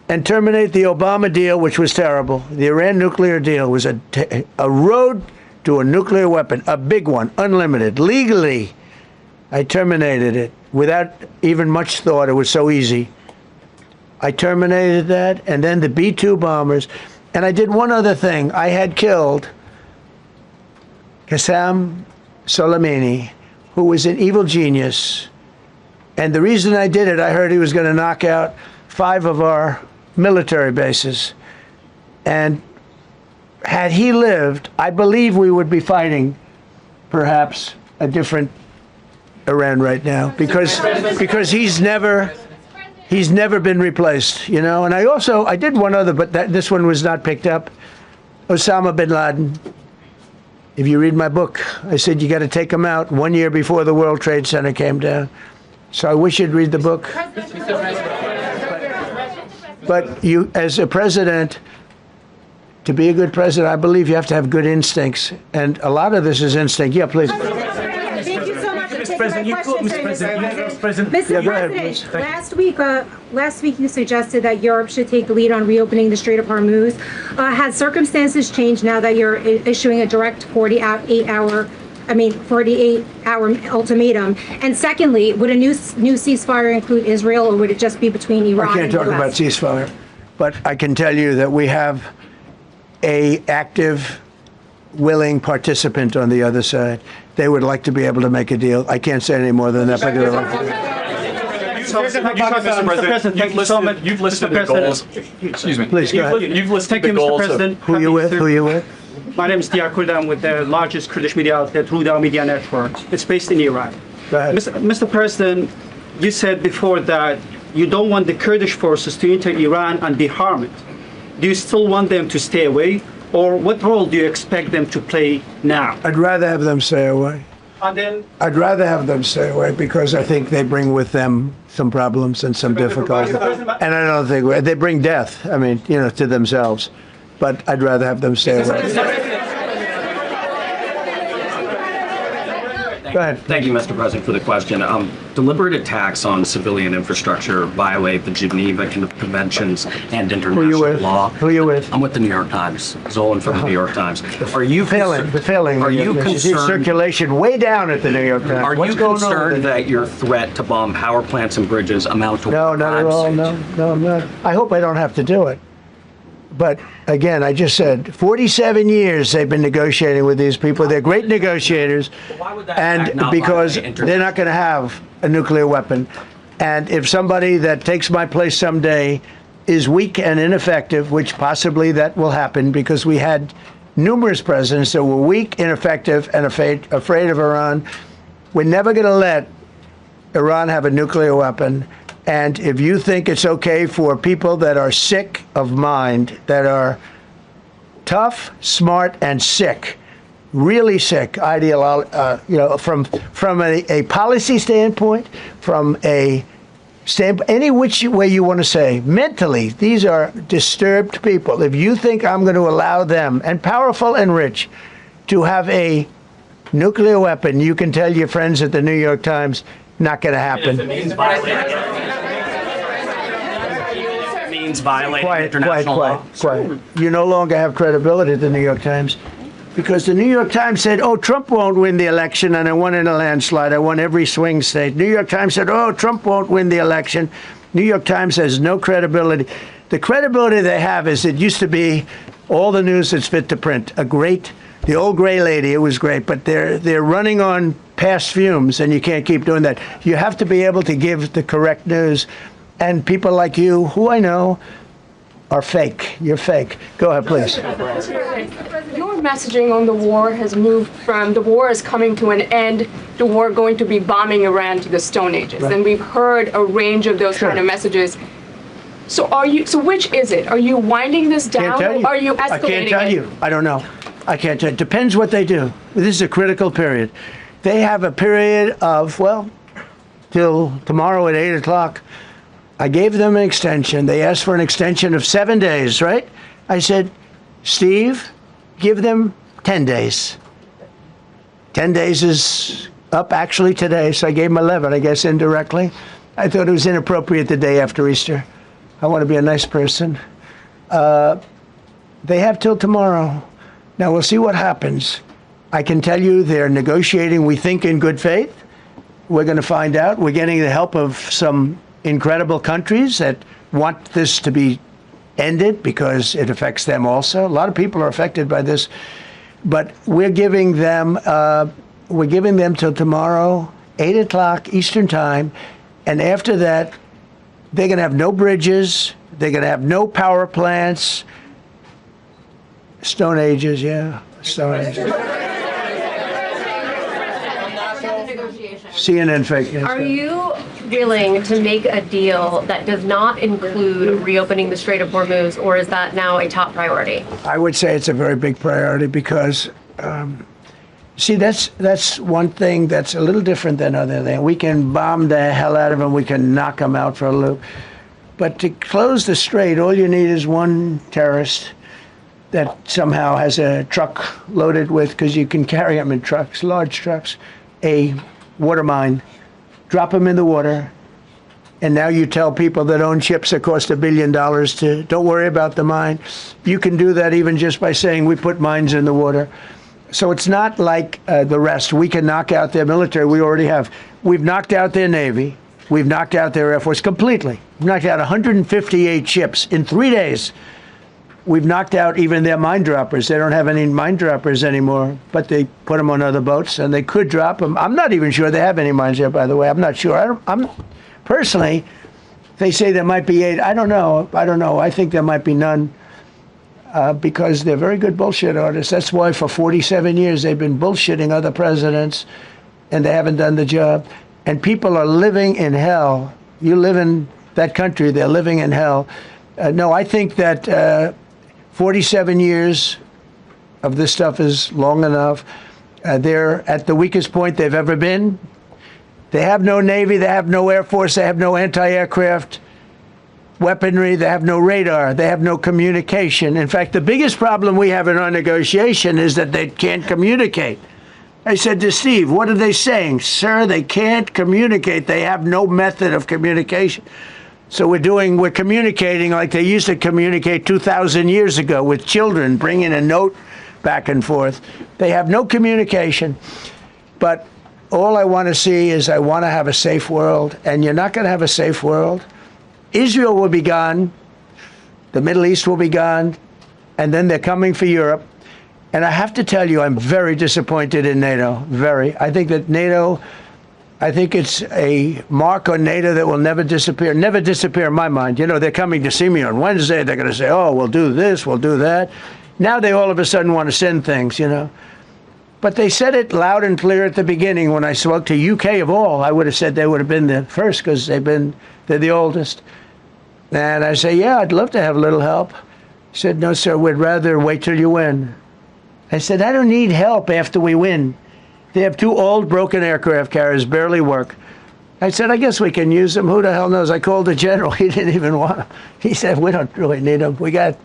and terminate the Obama deal, which was terrible, the Iran nuclear deal was a road to a nuclear weapon, a big one, unlimited, legally. I terminated it without even much thought. It was so easy. I terminated that, and then the B-2 bombers. And I did one other thing. I had killed Qasem Soleimani, who was an evil genius. And the reason I did it, I heard he was going to knock out 5 of our military bases. And had he lived, I believe we would be fighting perhaps a different Iran right now, because he's never been replaced, you know. And I did one other, but this one was not picked up. Osama bin Laden. If you read my book, I said you got to take him out 1 year before the World Trade Center came down. So I wish you'd read the book. But you, as a president, to be a good president, I believe you have to have good instincts. And a lot of this is instinct. Yeah, please. Thank you so much for taking my question. Mr. President, last week you suggested that Europe should take the lead on reopening the Strait of Hormuz. Has circumstances changed now that you're issuing a direct 48-hour ultimatum? And secondly, would a new ceasefire include Israel, or would it just be between Iran and the US? I can't talk about ceasefire, but I can tell you that we have a active, willing participant on the other side. They would like to be able to make a deal. I can't say any more than that, but they're like You've listed the goals. Excuse me. Please, go ahead. You've listed the goals. Who you with? Who you with? My name is Diyar Kurd. I'm with the largest Kurdish media outlet, Ruda Media Network. It's based in Iran. Go ahead. Mr. President, you said before that you don't want the Kurdish forces to enter Iran and be harmed. Do you still want them to stay away? Or what role do you expect them to play now? I'd rather have them stay away. And then I'd rather have them stay away because I think they bring with them some problems and some difficulties. And I don't think they bring death, to themselves. But I'd rather have them stay away. Go ahead. Thank you, Mr. President, for the question. Deliberate attacks on civilian infrastructure violate the Geneva Conventions and international law. Who are you with? I'm with the New York Times. Zolan from the New York Times. Are you failing? Are you concerned? Circulation way down at the New York Times. Are you concerned that your threat to bomb power plants and bridges amount to? No, not at all. No, I'm not. I hope I don't have to do it. But again, I just said 47 years they've been negotiating with these people. They're great negotiators, and because they're not going to have a nuclear weapon. And if somebody that takes my place someday is weak and ineffective, which possibly that will happen because we had numerous presidents that were weak, ineffective, and afraid of Iran, we're never going to let Iran have a nuclear weapon. And if you think it's okay for people that are sick of mind, that are tough, smart, and sick, really sick, from a policy standpoint, from a standpoint, any which way you want to say, mentally, these are disturbed people. If you think I'm going to allow them, and powerful and rich, to have a nuclear weapon, you can tell your friends at the New York Times, not going to happen. Violating international law. Quiet. You no longer have credibility at the New York Times. because the New York Times said, oh, Trump won't win the election, and I won in a landslide. I won every swing state. New York Times said, oh, Trump won't win the election. New York Times has no credibility. The credibility they have is it used to be all the news that's fit to print. The old gray lady, it was great, but they're running on past fumes, and you can't keep doing that. You have to be able to give the correct news, and people like you, who I know, are fake. You're fake. Go ahead, please. Your messaging on the war has moved from the war is coming to an end to war going to be bombing Iran to the Stone Ages. Right. And we've heard a range of those kind of messages. So which is it? Are you winding this down or are you escalating I can't tell you. I don't know. I can't tell you. It depends what they do. This is a critical period. They have a period of, well, till tomorrow at 8 o'clock. I gave them an extension. They asked for an extension of 7 days, right? I said, Steve, give them 10 days. 10 days is up actually today, so I gave them 11, I guess, indirectly. I thought it was inappropriate the day after Easter. I want to be a nice person. They have till tomorrow. Now, we'll see what happens. I can tell you they're negotiating, we think, in good faith. We're going to find out. We're getting the help of some incredible countries that want this to be ended because it affects them also. A lot of people are affected by this, but we're giving them till tomorrow, 8 o'clock Eastern time, and after that, they're going to have no bridges, they're going to have no power plants. Stone Ages, yeah, Stone Ages. CNN fake news. Are you willing to make a deal that does not include reopening the Strait of Hormuz, or is that now a top priority? I would say it's a very big priority because, see, that's one thing that's a little different than other things. We can bomb the hell out of them. We can knock them out for a loop. But to close the strait, all you need is one terrorist that somehow has a truck loaded with, because you can carry them in trucks, large trucks, a water mine, drop them in the water, and now you tell people that own ships that cost $1 billion to don't worry about the mine. You can do that even just by saying we put mines in the water. So it's not like the rest. We can knock out their military. We already have. We've knocked out their Navy. We've knocked out their Air Force completely. We've knocked out 158 ships in 3 days. We've knocked out even their mine droppers. They don't have any mine droppers anymore, but they put them on other boats, and they could drop them. I'm not even sure they have any mines there, by the way. I'm not sure. I'm personally, they say there might be 8. I don't know. I think there might be none because they're very good bullshit artists. That's why for 47 years they've been bullshitting other presidents, and they haven't done the job. And people are living in hell. You live in that country, they're living in hell. No, I think that 47 years of this stuff is long enough. They're at the weakest point they've ever been. They have no Navy, they have no Air Force, they have no anti-aircraft weaponry, they have no radar, they have no communication. In fact, the biggest problem we have in our negotiation is that they can't communicate. I said to Steve, what are they saying? Sir, they can't communicate. They have no method of communication. So we're communicating like they used to communicate 2,000 years ago with children, bringing a note back and forth. They have no communication. But all I want to see is I want to have a safe world, and you're not going to have a safe world. Israel will be gone. The Middle East will be gone. And then they're coming for Europe. And I have to tell you, I'm very disappointed in NATO. Very. I think that NATO... I think it's a mark on NATO that will never disappear in my mind. You know, they're coming to see me on Wednesday. They're going to say, oh, we'll do this, we'll do that. Now they all of a sudden want to send things, you know. But they said it loud and clear at the beginning when I spoke to UK of all. I would have said they would have been the first because they're the oldest. And I say, yeah, I'd love to have a little help. He said, no, sir, we'd rather wait till you win. I said, I don't need help after we win. They have 2 old broken aircraft carriers, barely work. I said, I guess we can use them. Who the hell knows? I called the general. He didn't even want them. He said, we don't really need them. We got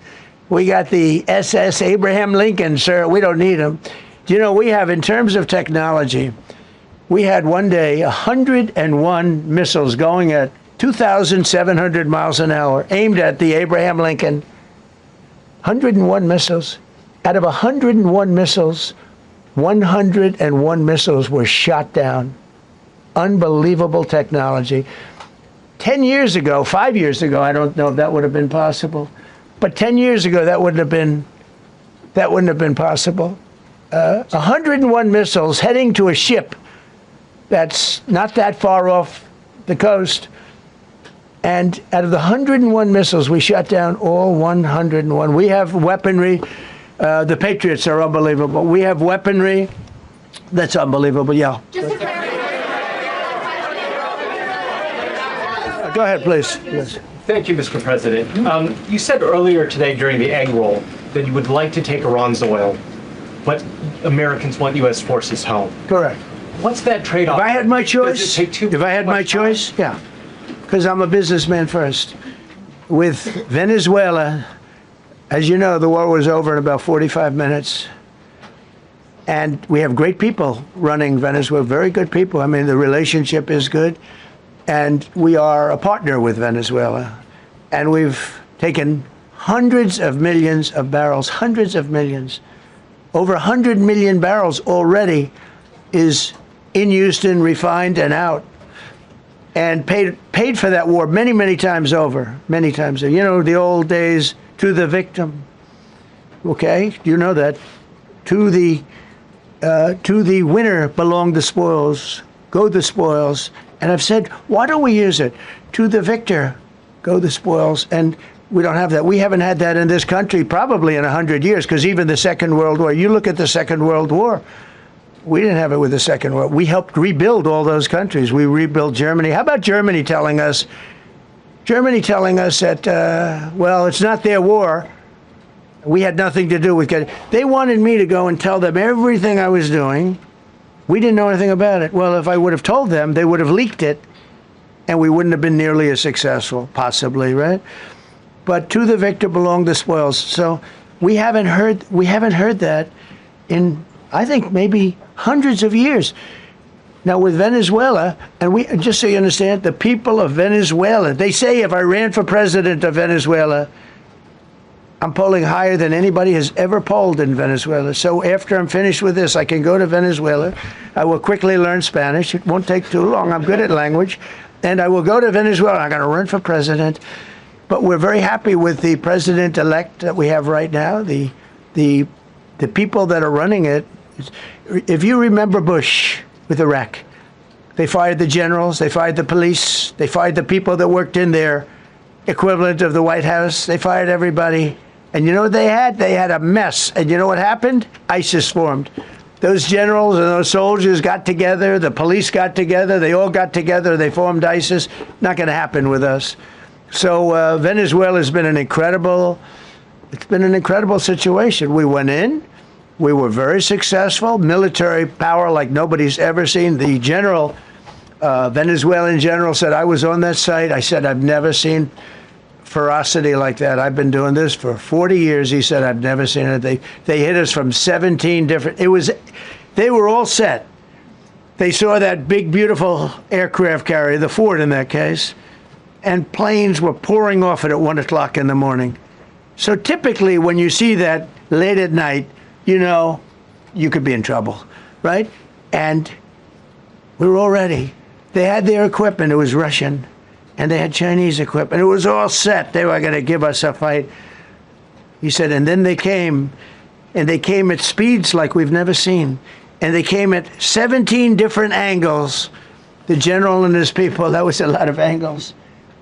the SS Abraham Lincoln, sir. We don't need them. You know, we have, in terms of technology, we had one day 101 missiles going at 2,700 miles an hour, aimed at the Abraham Lincoln. 101 missiles. Out of 101 missiles, 101 missiles were shot down. Unbelievable technology. 10 years ago, 5 years ago, I don't know if that would have been possible, but 10 years ago, that wouldn't have been possible. 101 missiles heading to a ship that's not that far off the coast. And out of the 101 missiles, we shot down all 101. We have weaponry. The Patriots are unbelievable. We have weaponry that's unbelievable. Yeah. Go ahead, please. Yes. Thank you, Mr. President. You said earlier today during the egg roll that you would like to take Iran's oil, but Americans want U.S. forces home. Correct. What's that trade-off? If I had my choice, time? yeah, because I'm a businessman first. With Venezuela, as you know, the war was over in about 45 minutes. And we have great people running Venezuela, very good people. I mean, the relationship is good. And we are a partner with Venezuela. And we've taken hundreds of millions of barrels, hundreds of millions. Over 100 million barrels already is in Houston, refined and out. And paid for that war many, many times over, many times over. You know, the old days, to the victim. Okay, you know that. To the winner belong the spoils, go the spoils. And I've said, why don't we use it? To the victor, go the spoils. And we don't have that. We haven't had that in this country probably in 100 years, because even the Second World War, you look at the Second World War, we didn't have it with the Second World War. We helped rebuild all those countries. We rebuilt Germany. How about Germany telling us that, well, it's not their war. We had nothing to do with it. They wanted me to go and tell them everything I was doing. We didn't know anything about it. Well, if I would have told them, they would have leaked it, and we wouldn't have been nearly as successful, possibly, right? But to the victor belong the spoils. So we haven't heard that in, I think, maybe hundreds of years. Now with Venezuela, and we, just so you understand, the people of Venezuela, they say if I ran for president of Venezuela, I'm polling higher than anybody has ever polled in Venezuela. So after I'm finished with this, I can go to Venezuela. I will quickly learn Spanish. It won't take too long. I'm good at language. And I will go to Venezuela. I'm going to run for president. But we're very happy with the president-elect that we have right now. The people that are running it. If you remember Bush with Iraq, they fired the generals, they fired the police, they fired the people that worked in their equivalent of the White House. They fired everybody. And you know what they had? They had a mess. And you know what happened? ISIS formed. Those generals and those soldiers got together, the police got together, they all got together, they formed ISIS. Not going to happen with us. So Venezuela has been an incredible situation. We went in, we were very successful, military power like nobody's ever seen. The general, Venezuelan general said, I was on that site. I said, I've never seen ferocity like that. I've been doing this for 40 years. He said, I've never seen it. They hit us from 17 different, they were all set. They saw that big, beautiful aircraft carrier, the Ford in that case, and planes were pouring off it at 1 o'clock in the morning. So typically when you see that late at night, you know, you could be in trouble, right? And we were all ready. They had their equipment, it was Russian, and they had Chinese equipment. It was all set. They were going to give us a fight. He said, and then they came, and they came at speeds like we've never seen. And they came at 17 different angles. The general and his people, that was a lot of angles.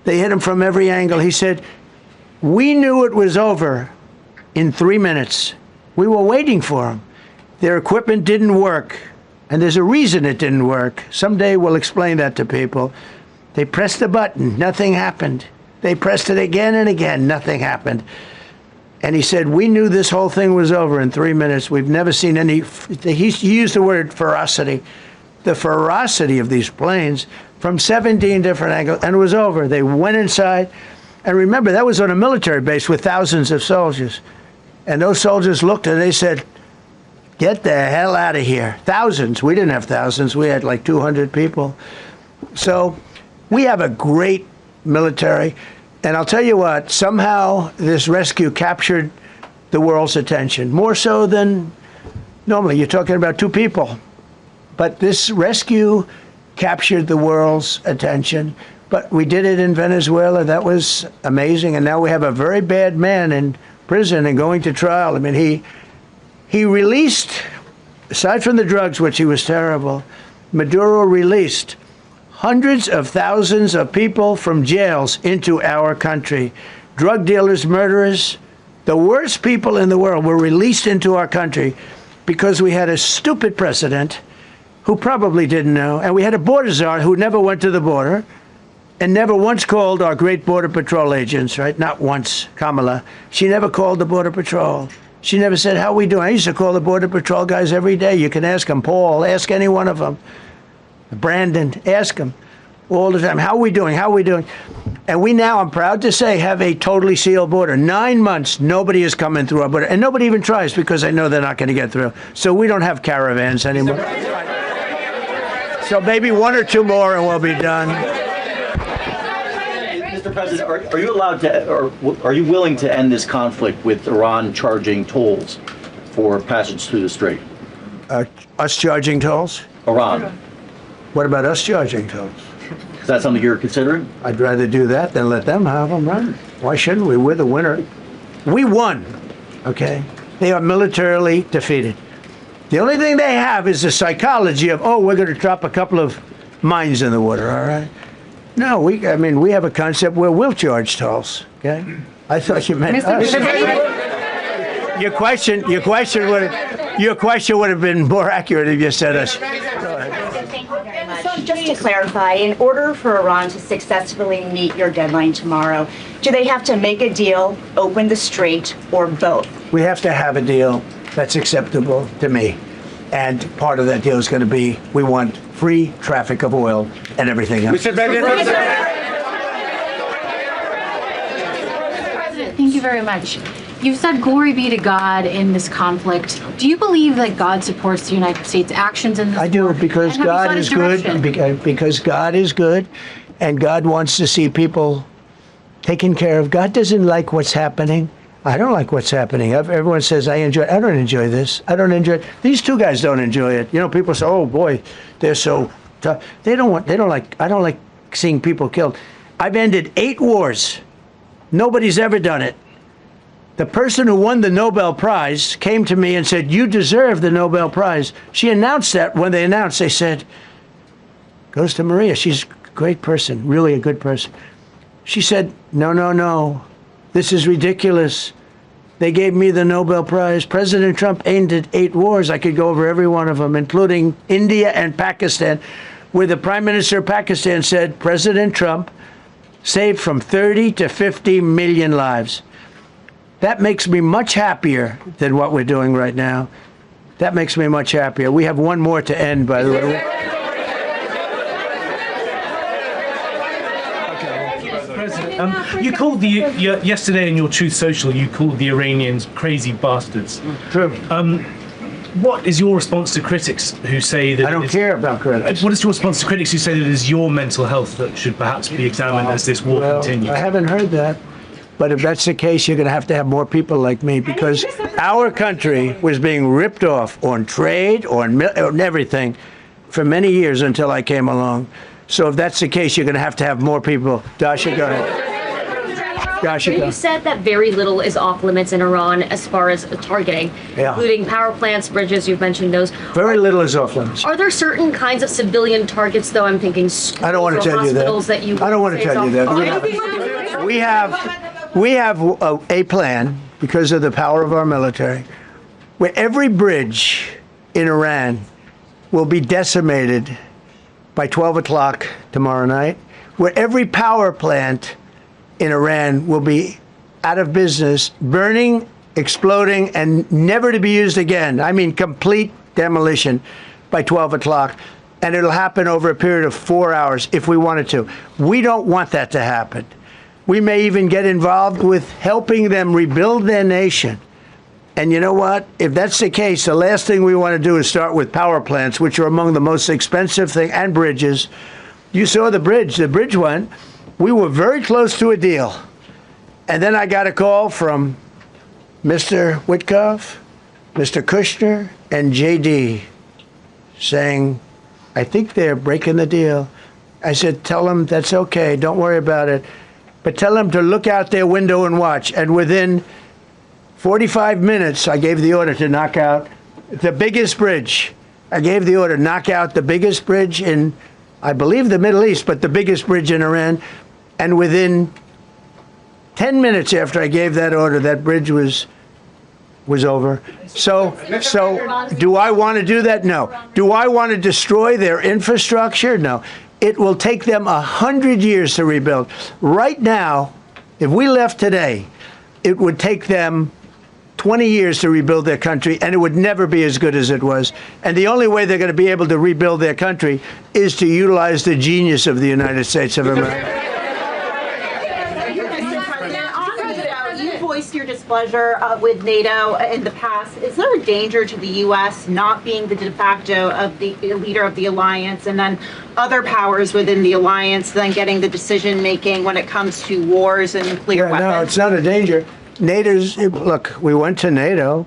They hit him from every angle. He said, we knew it was over in 3 minutes. We were waiting for them. Their equipment didn't work. And there's a reason it didn't work. Someday we'll explain that to people. They pressed the button, nothing happened. They pressed it again and again, nothing happened. And he said, we knew this whole thing was over in 3 minutes. We've never seen any, he used the word ferocity. The ferocity of these planes from 17 different angles, and it was over. They went inside. And remember, that was on a military base with thousands of soldiers. And those soldiers looked and they said, get the hell out of here. Thousands. We didn't have thousands. We had like 200 people. So we have a great military. And I'll tell you what, somehow this rescue captured the world's attention, more so than normally. You're talking about 2 people. But this rescue captured the world's attention. But we did it in Venezuela. That was amazing. And now we have a very bad man in prison and going to trial. I mean, he released, aside from the drugs, which he was terrible, Maduro released hundreds of thousands of people from jails into our country. Drug dealers, murderers, the worst people in the world were released into our country because we had a stupid president who probably didn't know, and we had a border czar who never went to the border and never once called our great Border Patrol agents, right? Not once, Kamala. She never called the Border Patrol. She never said, how we doing? I used to call the Border Patrol guys every day. You can ask them, Paul, ask any one of them. Brandon, ask them all the time. How are we doing? How are we doing? And we now, I'm proud to say, have a totally sealed border. 9 months, nobody is coming through our border. And nobody even tries because they know they're not going to get through. So we don't have caravans anymore. So maybe 1 or 2 more and we'll be done. Mr. President, are you allowed to, or are you willing to end this conflict with Iran charging tolls for passage through the strait? Us charging tolls? Iran. What about us charging tolls? Is that something you're considering? I'd rather do that than let them have them run. Why shouldn't we? We're the winner. We won, okay? They are militarily defeated. The only thing they have is the psychology of, oh, we're going to drop a couple of mines in the water, all right? No, we have a concept where we'll charge tolls, okay? I thought you meant us. Your question would have been more accurate if you said us. So just to clarify, in order for Iran to successfully meet your deadline tomorrow, do they have to make a deal, open the strait, or both? We have to have a deal that's acceptable to me. And part of that deal is going to be, we want free traffic of oil and everything else. Mr. President, thank you very much. You've said glory be to God in this conflict. Do you believe that God supports the United States' actions in this I do, because God is good, because God is good, and God wants to see people taken care of. God doesn't like what's happening. I don't like what's happening. Everyone says I enjoy it. I don't enjoy this. I don't enjoy it. These 2 guys don't enjoy it. You know, people say, "Oh boy, they're so tough." I don't like seeing people killed. I've ended 8 wars. Nobody's ever done it. The person who won the Nobel Prize came to me and said, "You deserve the Nobel Prize." She announced that. When they announced, they said, "Goes to Maria. She's a great person, really a good person." She said, No. This is ridiculous. They gave me the Nobel Prize. President Trump ended 8 wars. I could go over every one of them, including India and Pakistan, where the Prime Minister of Pakistan said, President Trump saved from 30 to 50 million lives. That makes me much happier than what we're doing right now. That makes me much happier. We have 1 more to end, by the way. You called yesterday in your Truth Social, you called the Iranians crazy bastards. True. What is your response to critics who say that... I don't care about critics. What is your response to critics who say that it is your mental health that should perhaps be examined as this war continues? I haven't heard that. But if that's the case, you're going to have more people like me, because our country was being ripped off on trade, on everything, for many years until I came along. So if that's the case, you're going to have more people. Dasha, go ahead. Dasha, go. You said that very little is off limits in Iran as far as targeting, including power plants, bridges. You've mentioned those. Very little is off limits. Are there certain kinds of civilian targets, though? I'm thinking schools, I don't want to tell you that. I don't want to tell you that. We have a plan, because of the power of our military, where every bridge in Iran will be decimated by 12 o'clock tomorrow night, where every power plant in Iran will be out of business, burning, exploding, and never to be used again. I mean, complete demolition by 12 o'clock. And it'll happen over a period of 4 hours if we wanted to. We don't want that to happen. We may even get involved with helping them rebuild their nation. And you know what? If that's the case, the last thing we want to do is start with power plants, which are among the most expensive thing, and bridges. You saw the bridge. The bridge went. We were very close to a deal. And then I got a call from Mr. Witkoff, Mr. Kushner, and JD saying, I think they're breaking the deal. I said, tell them that's okay, don't worry about it. But tell them to look out their window and watch. And within 45 minutes, I gave the order to knock out the biggest bridge. I gave the order, knock out the biggest bridge in, I believe, the Middle East, but the biggest bridge in Iran. And within 10 minutes after I gave that order, that bridge was over. So do I want to do that? No. Do I want to destroy their infrastructure? No. It will take them 100 years to rebuild. Right now, if we left today, it would take them 20 years to rebuild their country, and it would never be as good as it was. And the only way they're going to be able to rebuild their country is to utilize the genius of the United States of America. You voiced your displeasure with NATO in the past. Is there a danger to the U.S. not being the de facto of the leader of the alliance, and then other powers within the alliance then getting the decision making when it comes to wars and nuclear weapons? No, it's not a danger. Look, we went to NATO.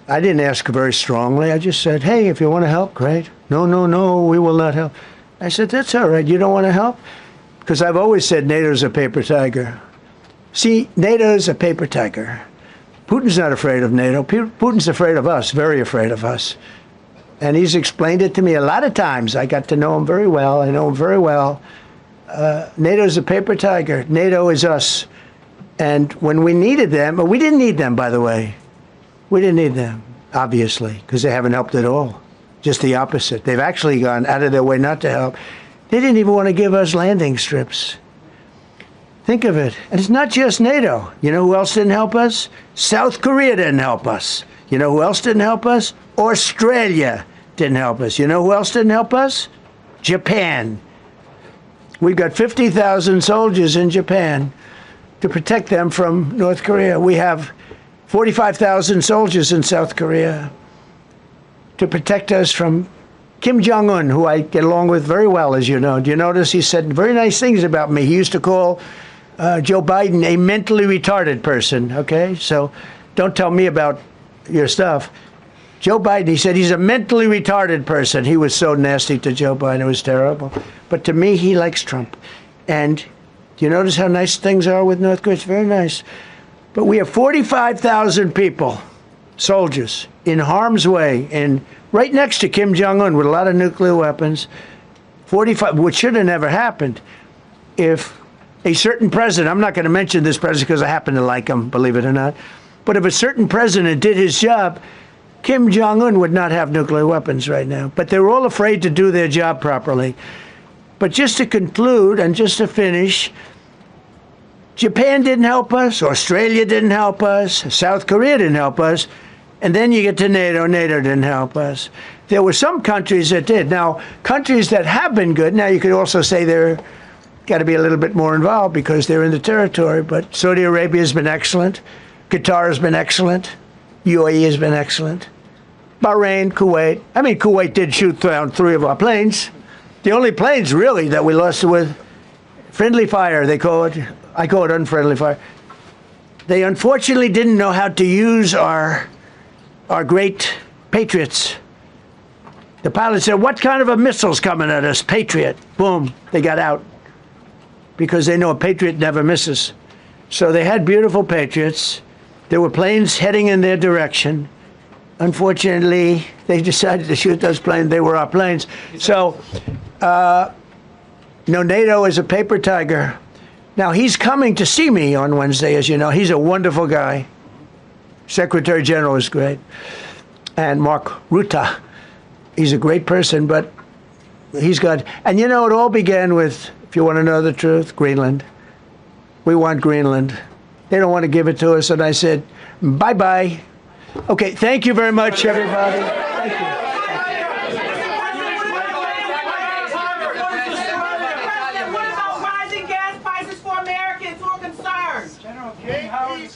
I didn't ask very strongly. I just said, hey, if you want to help, great. No, we will not help. I said, that's all right. You don't want to help? Because I've always said NATO's a paper tiger. See, NATO's a paper tiger. Putin's not afraid of NATO. Putin's afraid of us, very afraid of us. And he's explained it to me a lot of times. I got to know him very well. I know him very well. NATO's a paper tiger. NATO is us. And when we needed them, we didn't need them, by the way. We didn't need them, obviously, because they haven't helped at all. Just the opposite. They've actually gone out of their way not to help. They didn't even want to give us landing strips. Think of it. And it's not just NATO. You know who else didn't help us? South Korea didn't help us. You know who else didn't help us? Australia didn't help us. You know who else didn't help us? Japan. We've got 50,000 soldiers in Japan to protect them from North Korea. We have 45,000 soldiers in South Korea to protect us from Kim Jong-un, who I get along with very well, as you know. Do you notice he said very nice things about me? He used to call Joe Biden a mentally retarded person, okay? So don't tell me about your stuff. Joe Biden, he said he's a mentally retarded person. He was so nasty to Joe Biden. It was terrible. But to me, he likes Trump. And do you notice how nice things are with North Korea? It's very nice. But we have 45,000 people, soldiers, in harm's way, and right next to Kim Jong-un with a lot of nuclear weapons. 45, which should have never happened if a certain president, I'm not going to mention this president because I happen to like him, believe it or not, but if a certain president did his job, Kim Jong-un would not have nuclear weapons right now. But they're all afraid to do their job properly. But just to conclude and just to finish, Japan didn't help us, Australia didn't help us, South Korea didn't help us, and then you get to NATO, NATO didn't help us. There were some countries that did. Now, countries that have been good, now you could also say they're got to be a little bit more involved because they're in the territory, but Saudi Arabia has been excellent, Qatar has been excellent, UAE has been excellent, Bahrain, Kuwait. I mean, Kuwait did shoot down 3 of our planes. The only planes, really, that we lost with friendly fire, they call it. I call it unfriendly fire. They unfortunately didn't know how to use our great Patriots. The pilot said, what kind of a missile's coming at us? Patriot. Boom, they got out. Because they know a Patriot never misses. So they had beautiful Patriots. There were planes heading in their direction. Unfortunately, they decided to shoot those planes. They were our planes. So, no, NATO is a paper tiger. Now, he's coming to see me on Wednesday, as you know. He's a wonderful guy. Secretary General is great. And Mark Rutte, he's a great person, but he's got... And you know, it all began with, if you want to know the truth, Greenland. We want Greenland. They don't want to give it to us. And I said, bye-bye. Okay, thank you very much, everybody. Thank you. What about rising gas prices for Americans who are concerned? General King, how are you?